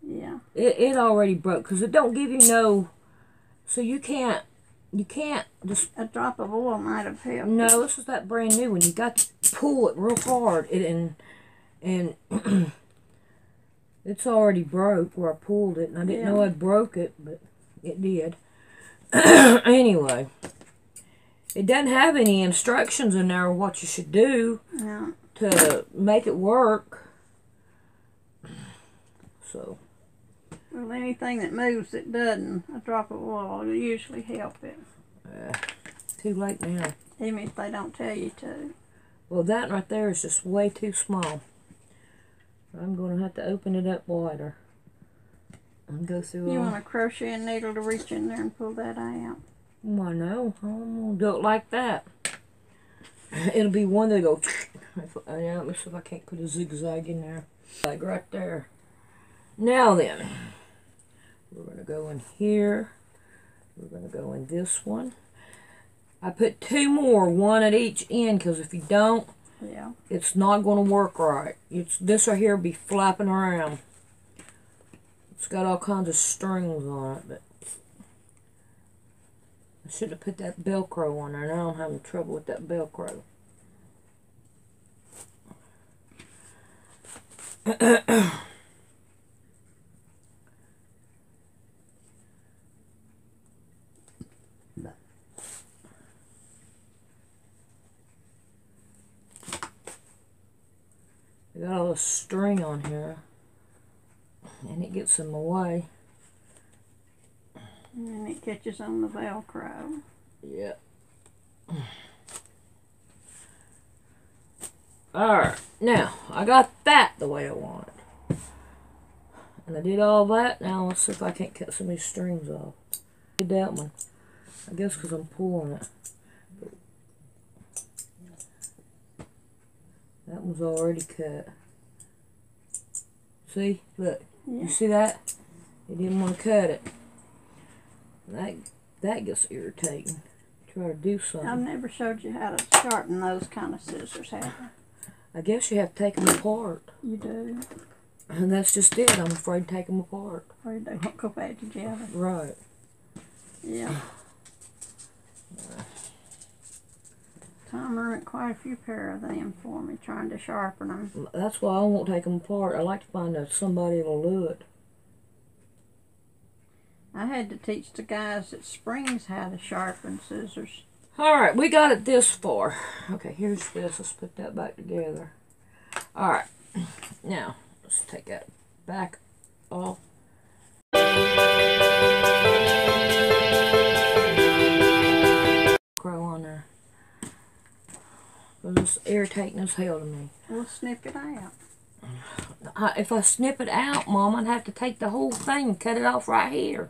Yeah. It already broke because it don't give you no. So you can't just. A drop of oil might have helped. No, this is that brand new one. You got to pull it real hard, and it's already broke where I pulled it, and I didn't know I broke it, but it did. Anyway, it doesn't have any instructions in there of what you should do to make it work. So. Well, anything that moves that doesn't, a drop of oil will usually help it. Too late now. Even if they don't tell you to. Well, that right there is just way too small. I'm going to have to open it up wider. And go through You want a crochet needle to reach in there and pull that out? Well, no, I'm going to do it like that. It'll be one that go... Yeah, let me see if I can't put a zigzag in there. Like right there. Now then, we're going to go in here. We're going to go in this one. I put 2 more, 1 at each end, because if you don't, it's not going to work right. This right here will be flapping around. It's got all kinds of strings on it, but I should have put that Velcro on there. Now I'm having trouble with that Velcro. I got all the string on here, and it gets in my way. And then it catches on the Velcro. Yep. Alright, now, I got that the way I want it. And I did all that. Now, let's see if I can't cut some of these strings off. Did that one. I guess because I'm pulling it. That one's already cut. See? Look. You see that? He didn't want to cut it. That gets irritating. Try to do something. I've never showed you how to sharpen those kind of scissors, have I? I guess you have to take them apart. You do. And that's just it. I'm afraid to take them apart. Afraid they won't go back together. Right. Yeah. Tom ruined quite a few pair of them for me, trying to sharpen them. That's why I won't take them apart. I like to find somebody that'll do it. I had to teach the guys at Springs how to sharpen scissors. Alright, we got it this far. Okay, here's this. Let's put that back together. Alright, now, let's take that back off. Crow on there. It's irritating as hell to me. We'll snip it out. If I snip it out, Mom, I'd have to take the whole thing and cut it off right here.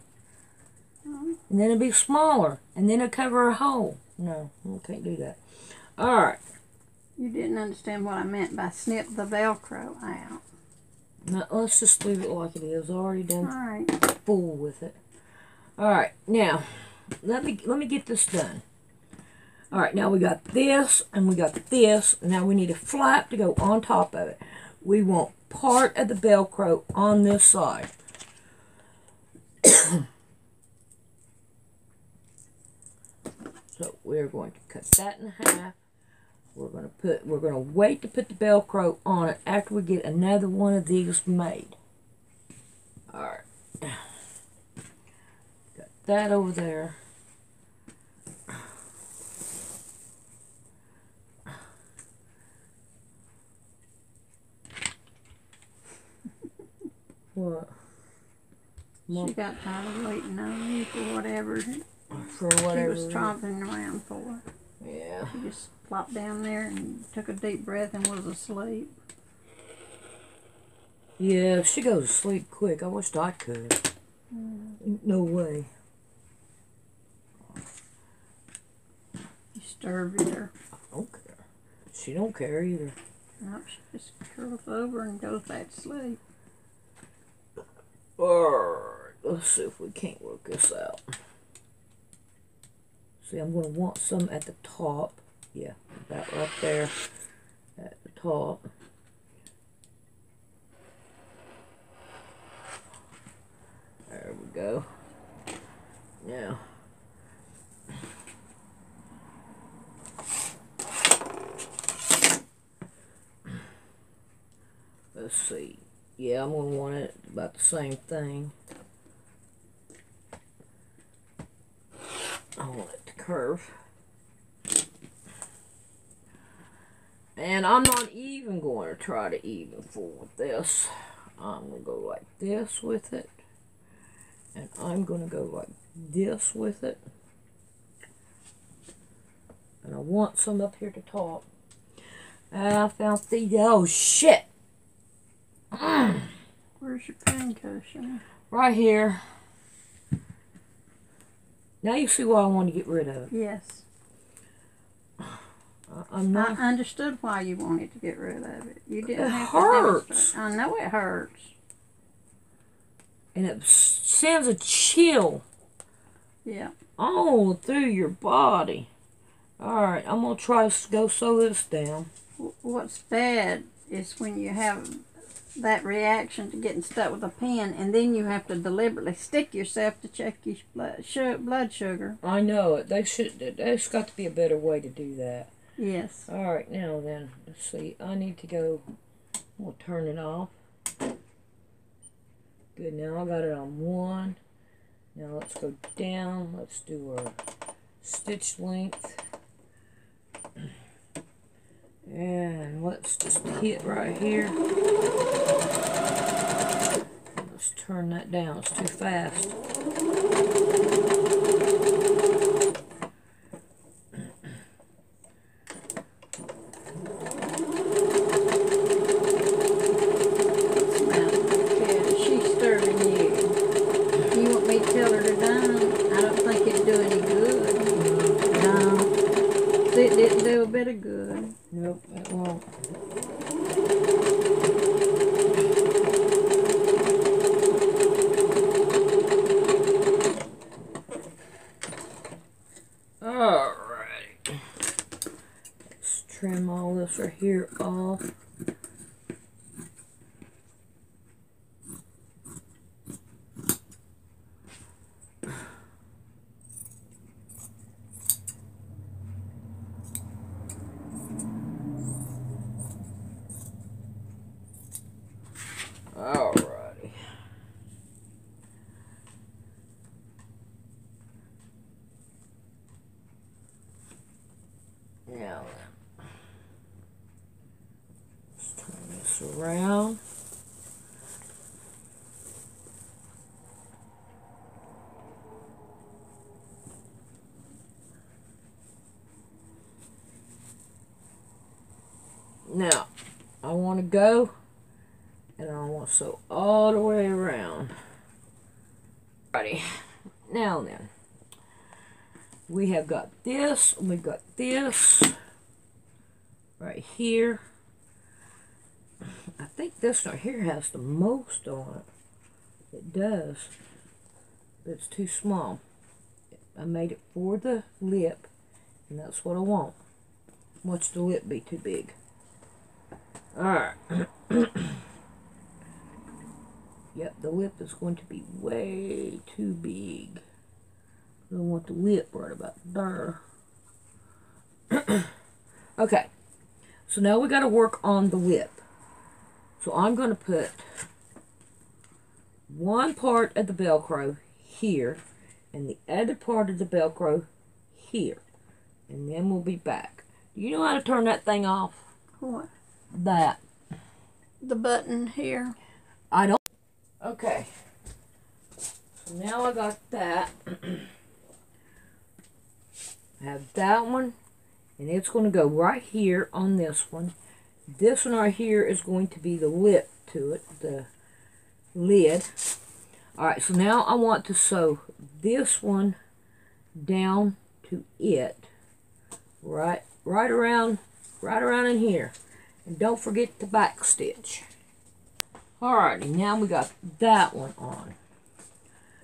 And then it'd be smaller. And then it'd cover a hole. No, we can't do that. Alright. You didn't understand what I meant by snip the Velcro out. Now, let's just leave it like it is. Already done. Alright. Fool with it. Alright, now, let me get this done. Alright, now we got this and we got this. Now we need a flap to go on top of it. We want part of the Velcro on this side. So we're going to cut that in half. We're going to wait to put the Velcro on it after we get another one of these made. Alright. Got that over there. What? She got tired of waiting on you for whatever. For whatever. She was tromping around for. Yeah. She just plopped down there and took a deep breath and was asleep. Yeah, she goes to sleep quick. I wished I could. No way. Disturbed her. I don't care. She don't care either. No, she just curls over and goes back to sleep. Alright, let's see if we can't work this out. See, I'm going to want some at the top. Yeah, that right there at the top. There we go. Now, let's see. Yeah, I'm going to want it about the same thing. I want it to curve. And I'm not even going to try to even fool with this. I'm going to go like this with it. And I'm going to go like this with it. And I want some up here at the top. And I found the, oh shit! Where's your pen cushion? Right here. Now you see what I want to get rid of. Yes. I'm not. I understood why you wanted to get rid of it. You didn't It have hurts. to demonstrate. I know it hurts. And it sends a chill Yeah. all through your body. Alright, I'm going to try to go sew this down. What's bad is when you have that reaction to getting stuck with a pen, and then you have to deliberately stick yourself to check your blood sugar. I know it. There's got to be a better way to do that. Yes. Alright, now then, let's see. I need to go, we'll turn it off. Good, now I got it on 1. Now let's go down. Let's do our stitch length. And let's just hit right here. Let's turn that down. It's too fast. She's stirring you. You want me to tell her to down? I don't think it'd do any good. No. It didn't do a bit of good. Nope, it won't. Alright. Let's trim all this right here off. Alrighty. Now let's turn this around. Now I want to go. And I want to sew all the way around. Alrighty. Now then. We have got this. And we've got this. Right here. I think this right here has the most on it. It does. But it's too small. I made it for the lip. And that's what I want. Watch the lip be too big. Alright. Yep, the lip is going to be way too big. I want the lip right about there. Okay. So now we got to work on the lip. So I'm going to put one part of the Velcro here and the other part of the Velcro here. And then we'll be back. Do you know how to turn that thing off? What? That. The button here. I don't. Okay. So now I got that. I have that one. And it's going to go right here on this one. This one right here is going to be the lip to it. The lid. Alright, so now I want to sew this one down to it. Right around in here. And don't forget the back stitch. Alrighty, now we got that one on.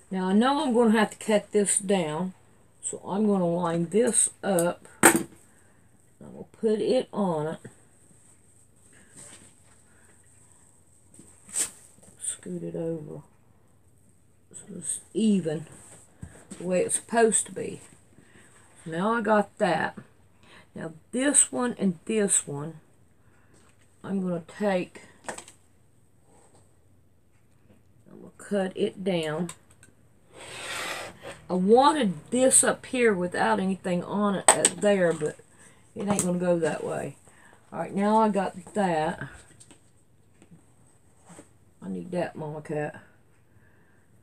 Now I know I'm going to have to cut this down. So I'm going to line this up. I'm going to put it on it. Scoot it over. So it's even. The way it's supposed to be. Now I got that. Now this one and this one, I'm going to take, I'm going to cut it down. I wanted this up here without anything on it there, but it ain't going to go that way. Alright, now I got that. I need that, Mama Cat.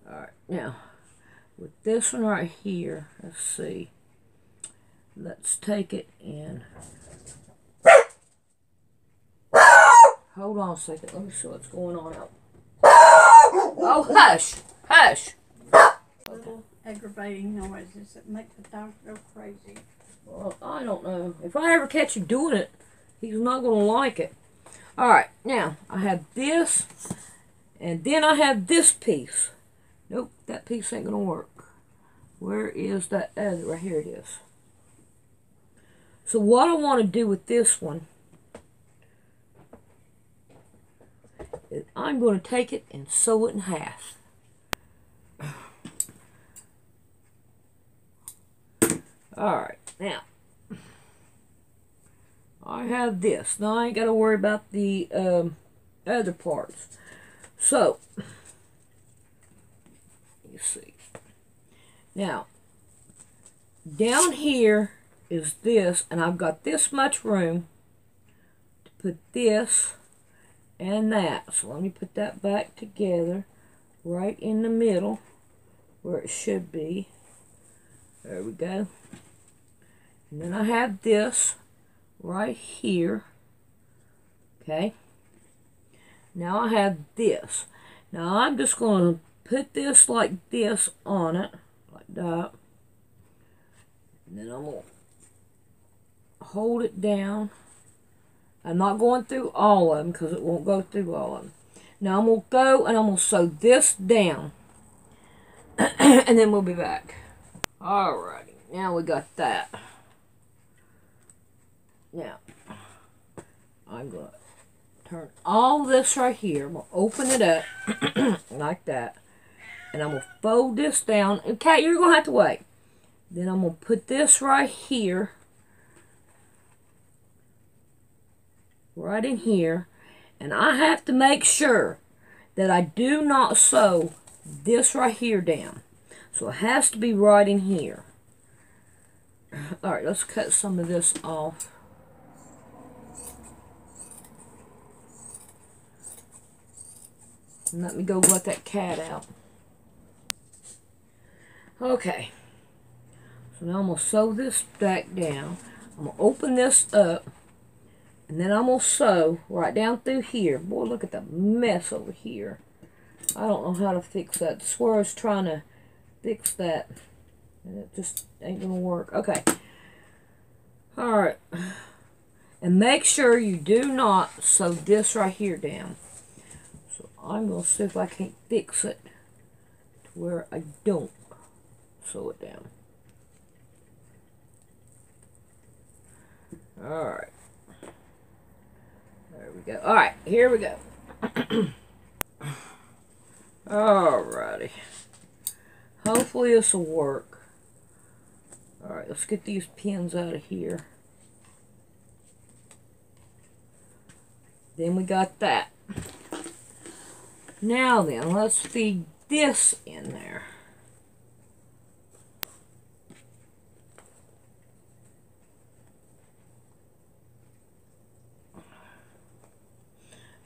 Alright, now, with this one right here, let's see. Let's take it and... Hold on a second. Let me see what's going on out. Oh, hush! Hush! Little aggravating noises that make the dog go crazy. Well, I don't know. If I ever catch him doing it, he's not going to like it. Alright, now, I have this, and then I have this piece. Nope, that piece ain't going to work. Where is that other? Right here it is. So what I want to do with this one is I'm going to take it and sew it in half. Alright, now, I have this. Now I ain't got to worry about the other parts. So, you see. Now, down here is this, and I've got this much room to put this and that. So let me put that back together right in the middle where it should be. There we go. And then I have this right here. Okay. Now I have this. Now I'm just going to put this like this on it. Like that. And then I'm going to hold it down. I'm not going through all of them because it won't go through all of them. Now I'm going to go and I'm going to sew this down. And then we'll be back. Alrighty. Now we got that. Now, I'm going to turn all this right here. I'm going to open it up like that. And I'm going to fold this down. Okay, you're going to have to wait. Then I'm going to put this right here. Right in here. And I have to make sure that I do not sew this right here down. So it has to be right in here. Alright, let's cut some of this off. And let me go let that cat out. Okay. So now I'm going to sew this back down. I'm going to open this up. And then I'm going to sew right down through here. Boy, look at the mess over here. I don't know how to fix that. I swear I was trying to fix that. And it just ain't going to work. Okay. Alright. And make sure you do not sew this right here down. So I'm going to see if I can't fix it to where I don't sew it down. Alright. There we go. Alright, here we go. Alrighty. Hopefully this will work. Alright, let's get these pins out of here. Then we got that. Now then, let's feed this in there.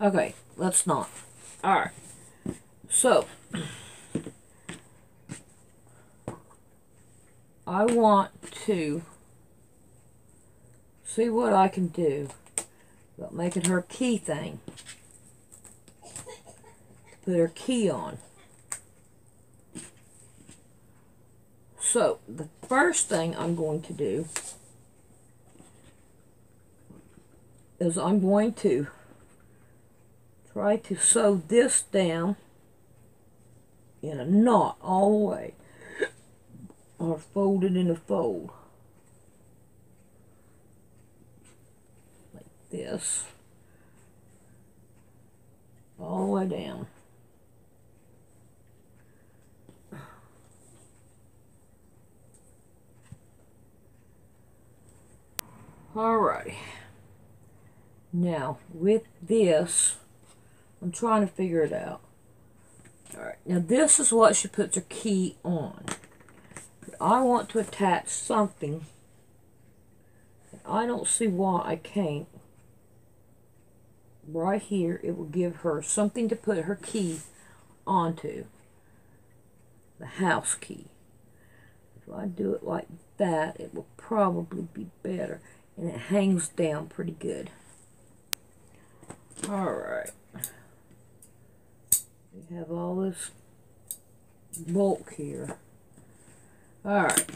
Okay, let's not. Alright. So, I want to see what I can do about making her key thing. Put her key on. So, the first thing I'm going to do is I'm going to try to sew this down in a knot all the way, or fold it in a fold like this, all the way down. Alrighty. Now with this, I'm trying to figure it out. Alright, now this is what she puts her key on. But I want to attach something. I don't see why I can't. Right here, it will give her something to put her key onto. The house key. If I do it like that, it will probably be better. And it hangs down pretty good. Alright. We have all this bulk here. Alright.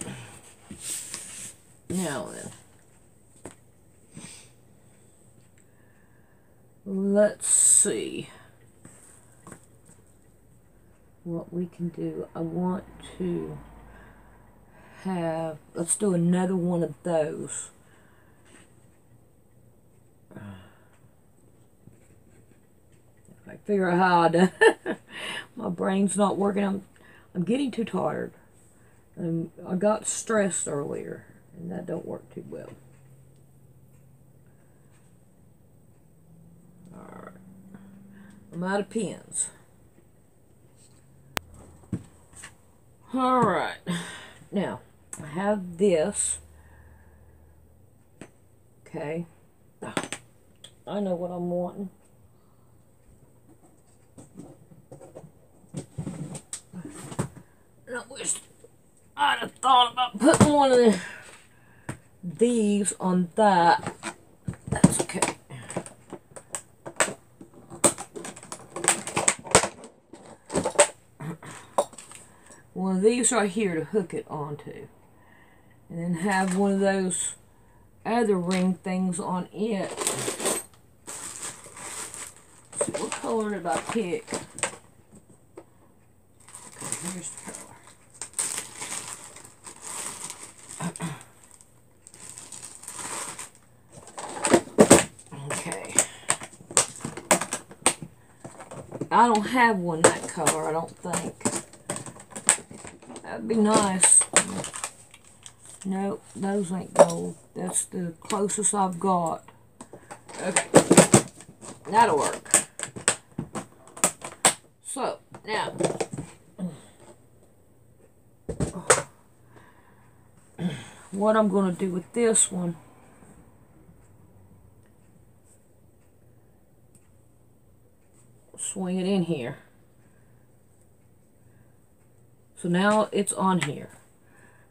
Now then. Let's see what we can do. I want to have, let's do another one of those. I figure out how I do it. My brain's not working. I'm getting too tired. And I got stressed earlier, and that don't work too well. Alright. I'm out of pins. Alright. Now, I have this. Okay. I know what I'm wanting. I wish I'd have thought about putting one of these on that. That's okay. One of these right here to hook it onto. And then have one of those other ring things on it. Let's see, what color did I pick? Okay, here's the color. Okay. I don't have one that color, I don't think. That'd be nice. Nope, those ain't gold. That's the closest I've got. Okay. That'll work. So, now. What I'm going to do with this one. Swing it in here. So now it's on here.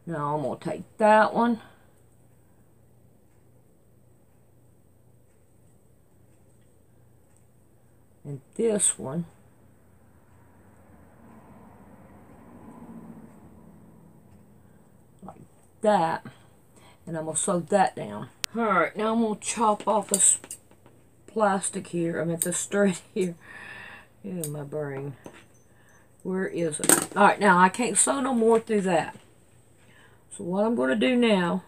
Now I'm going to take that one. And this one. Like that. And I'm going to sew that down. Alright, now I'm going to chop off this plastic here. I mean this thread here. Ew, my brain. Where is it? Alright, now I can't sew no more through that. So what I'm going to do now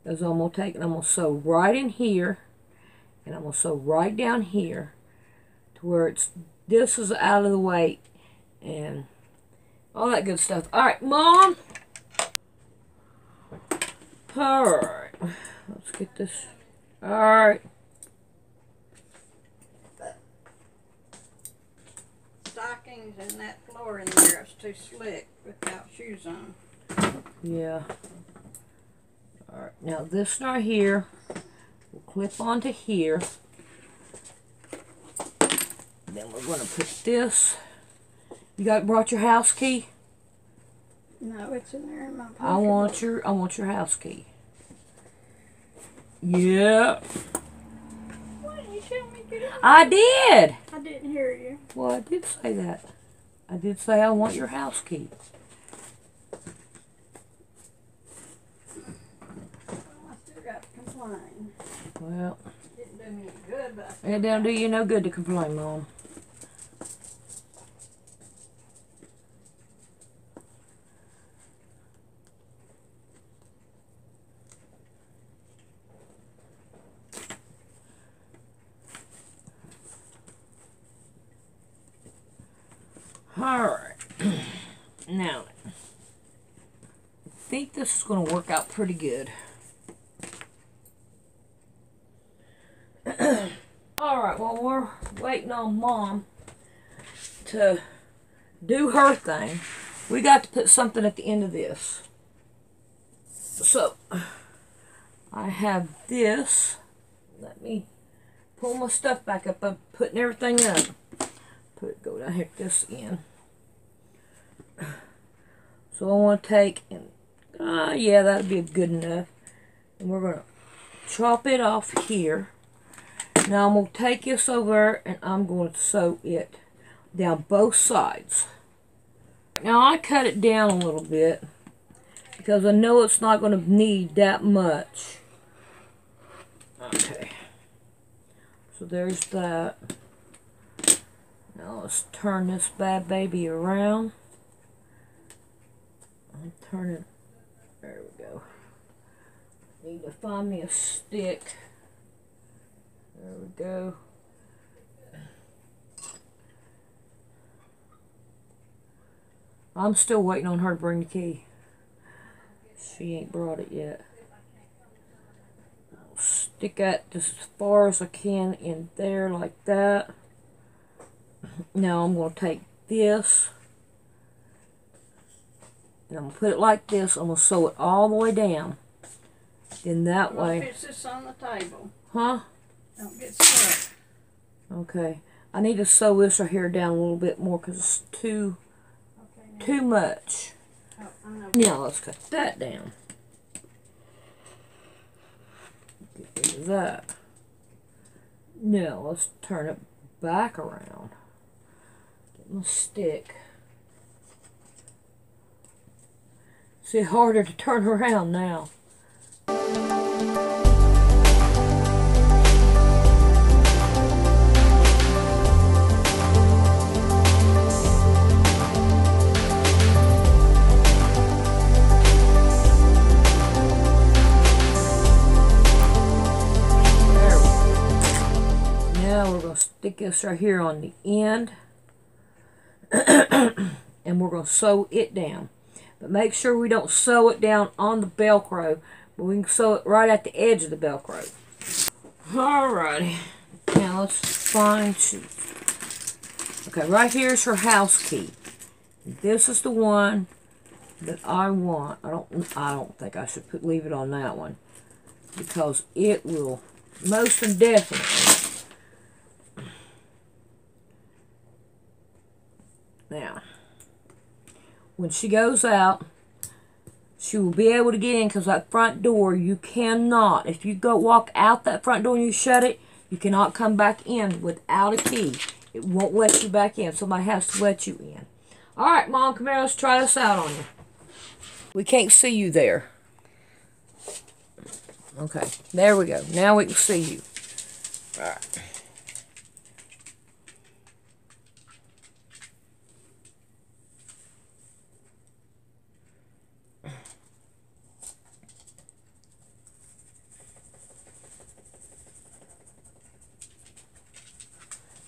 is I'm going to take and I'm going to sew right in here. And I'm going to sew right down here to where this is out of the way and all that good stuff. Alright, Mom. Alright. Let's get this. Alright. Stockings and that floor in there is too slick without shoes on. Yeah. Alright, now this right here will clip onto here. Then we're going to put this. You brought your house key? No, it's in there in my pocket. I want your house key. Yeah. Why didn't you tell me to get it? I did. I didn't hear you. Well, I did say that. I did say I want your house key. Well, I still got to complain. Well, Didn't do me any good, but it don't do you no good to complain, Mom. Alright. Now, I think this is going to work out pretty good. Alright, well, we're waiting on Mom to do her thing. We got to put something at the end of this. So, I have this. Let me pull my stuff back up. I'm putting everything up. Go down here, this in. So I want to take and yeah, that'd be good enough. And we're gonna chop it off here. Now I'm gonna take this over and I'm going to sew it down both sides. Now I cut it down a little bit because I know it's not going to need that much. Okay. So there's that. Now let's turn this bad baby around. I'm turning. There we go. Need to find me a stick. There we go. I'm still waiting on her to bring the key. She ain't brought it yet. I'll stick that just as far as I can in there like that. Now I'm going to take this and I'm going to put it like this. I'm going to sew it all the way down. Then that way. Fix this on the table. Huh? Don't get stuck. Okay. I need to sew this right here down a little bit more because it's too much. Oh, I know. Now let's cut that down. Get rid of that. Now let's turn it back around. Get my stick. See, harder to turn around now. Stick this right here on the end and we're going to sew it down, but make sure we don't sew it down on the Velcro, but we can sew it right at the edge of the Velcro. Alrighty, now let's find okay, right here is her house key. This is the one that I want. I don't think I should leave it on that one because it will most definitely. Now, when she goes out, she will be able to get in because that front door, you cannot, if you walk out that front door and you shut it, you cannot come back in without a key. It won't let you back in. Somebody has to let you in. Alright, Mom, come here. Let's try this out on you. We can't see you there. Okay, there we go. Now we can see you. Alright.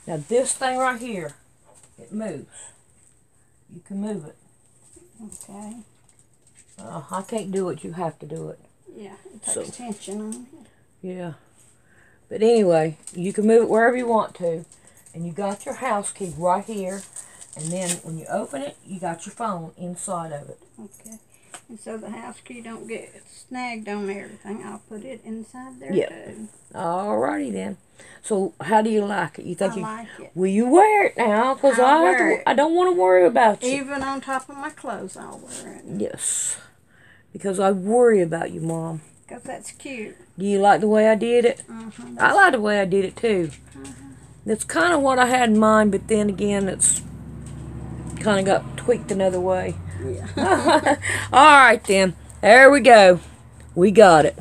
Now this thing right here, it moves. You can move it. Okay. I can't do it. You have to do it. Yeah, it takes tension on it. Yeah. But anyway, you can move it wherever you want to. And you got your house key right here. And then when you open it, you got your phone inside of it. Okay. And so the house key don't get snagged on everything. I'll put it inside there too. Alrighty then. So how do you like it? You think I like it. Will you wear it now? Because I don't want to worry about you. Even on top of my clothes, I'll wear it. Yes. Because I worry about you, Mom. Because that's cute. Do you like the way I did it? I like the way I did it too. That's kind of what I had in mind, but then again, it's kind of got tweaked another way. Yeah. All right then. There we go. We got it.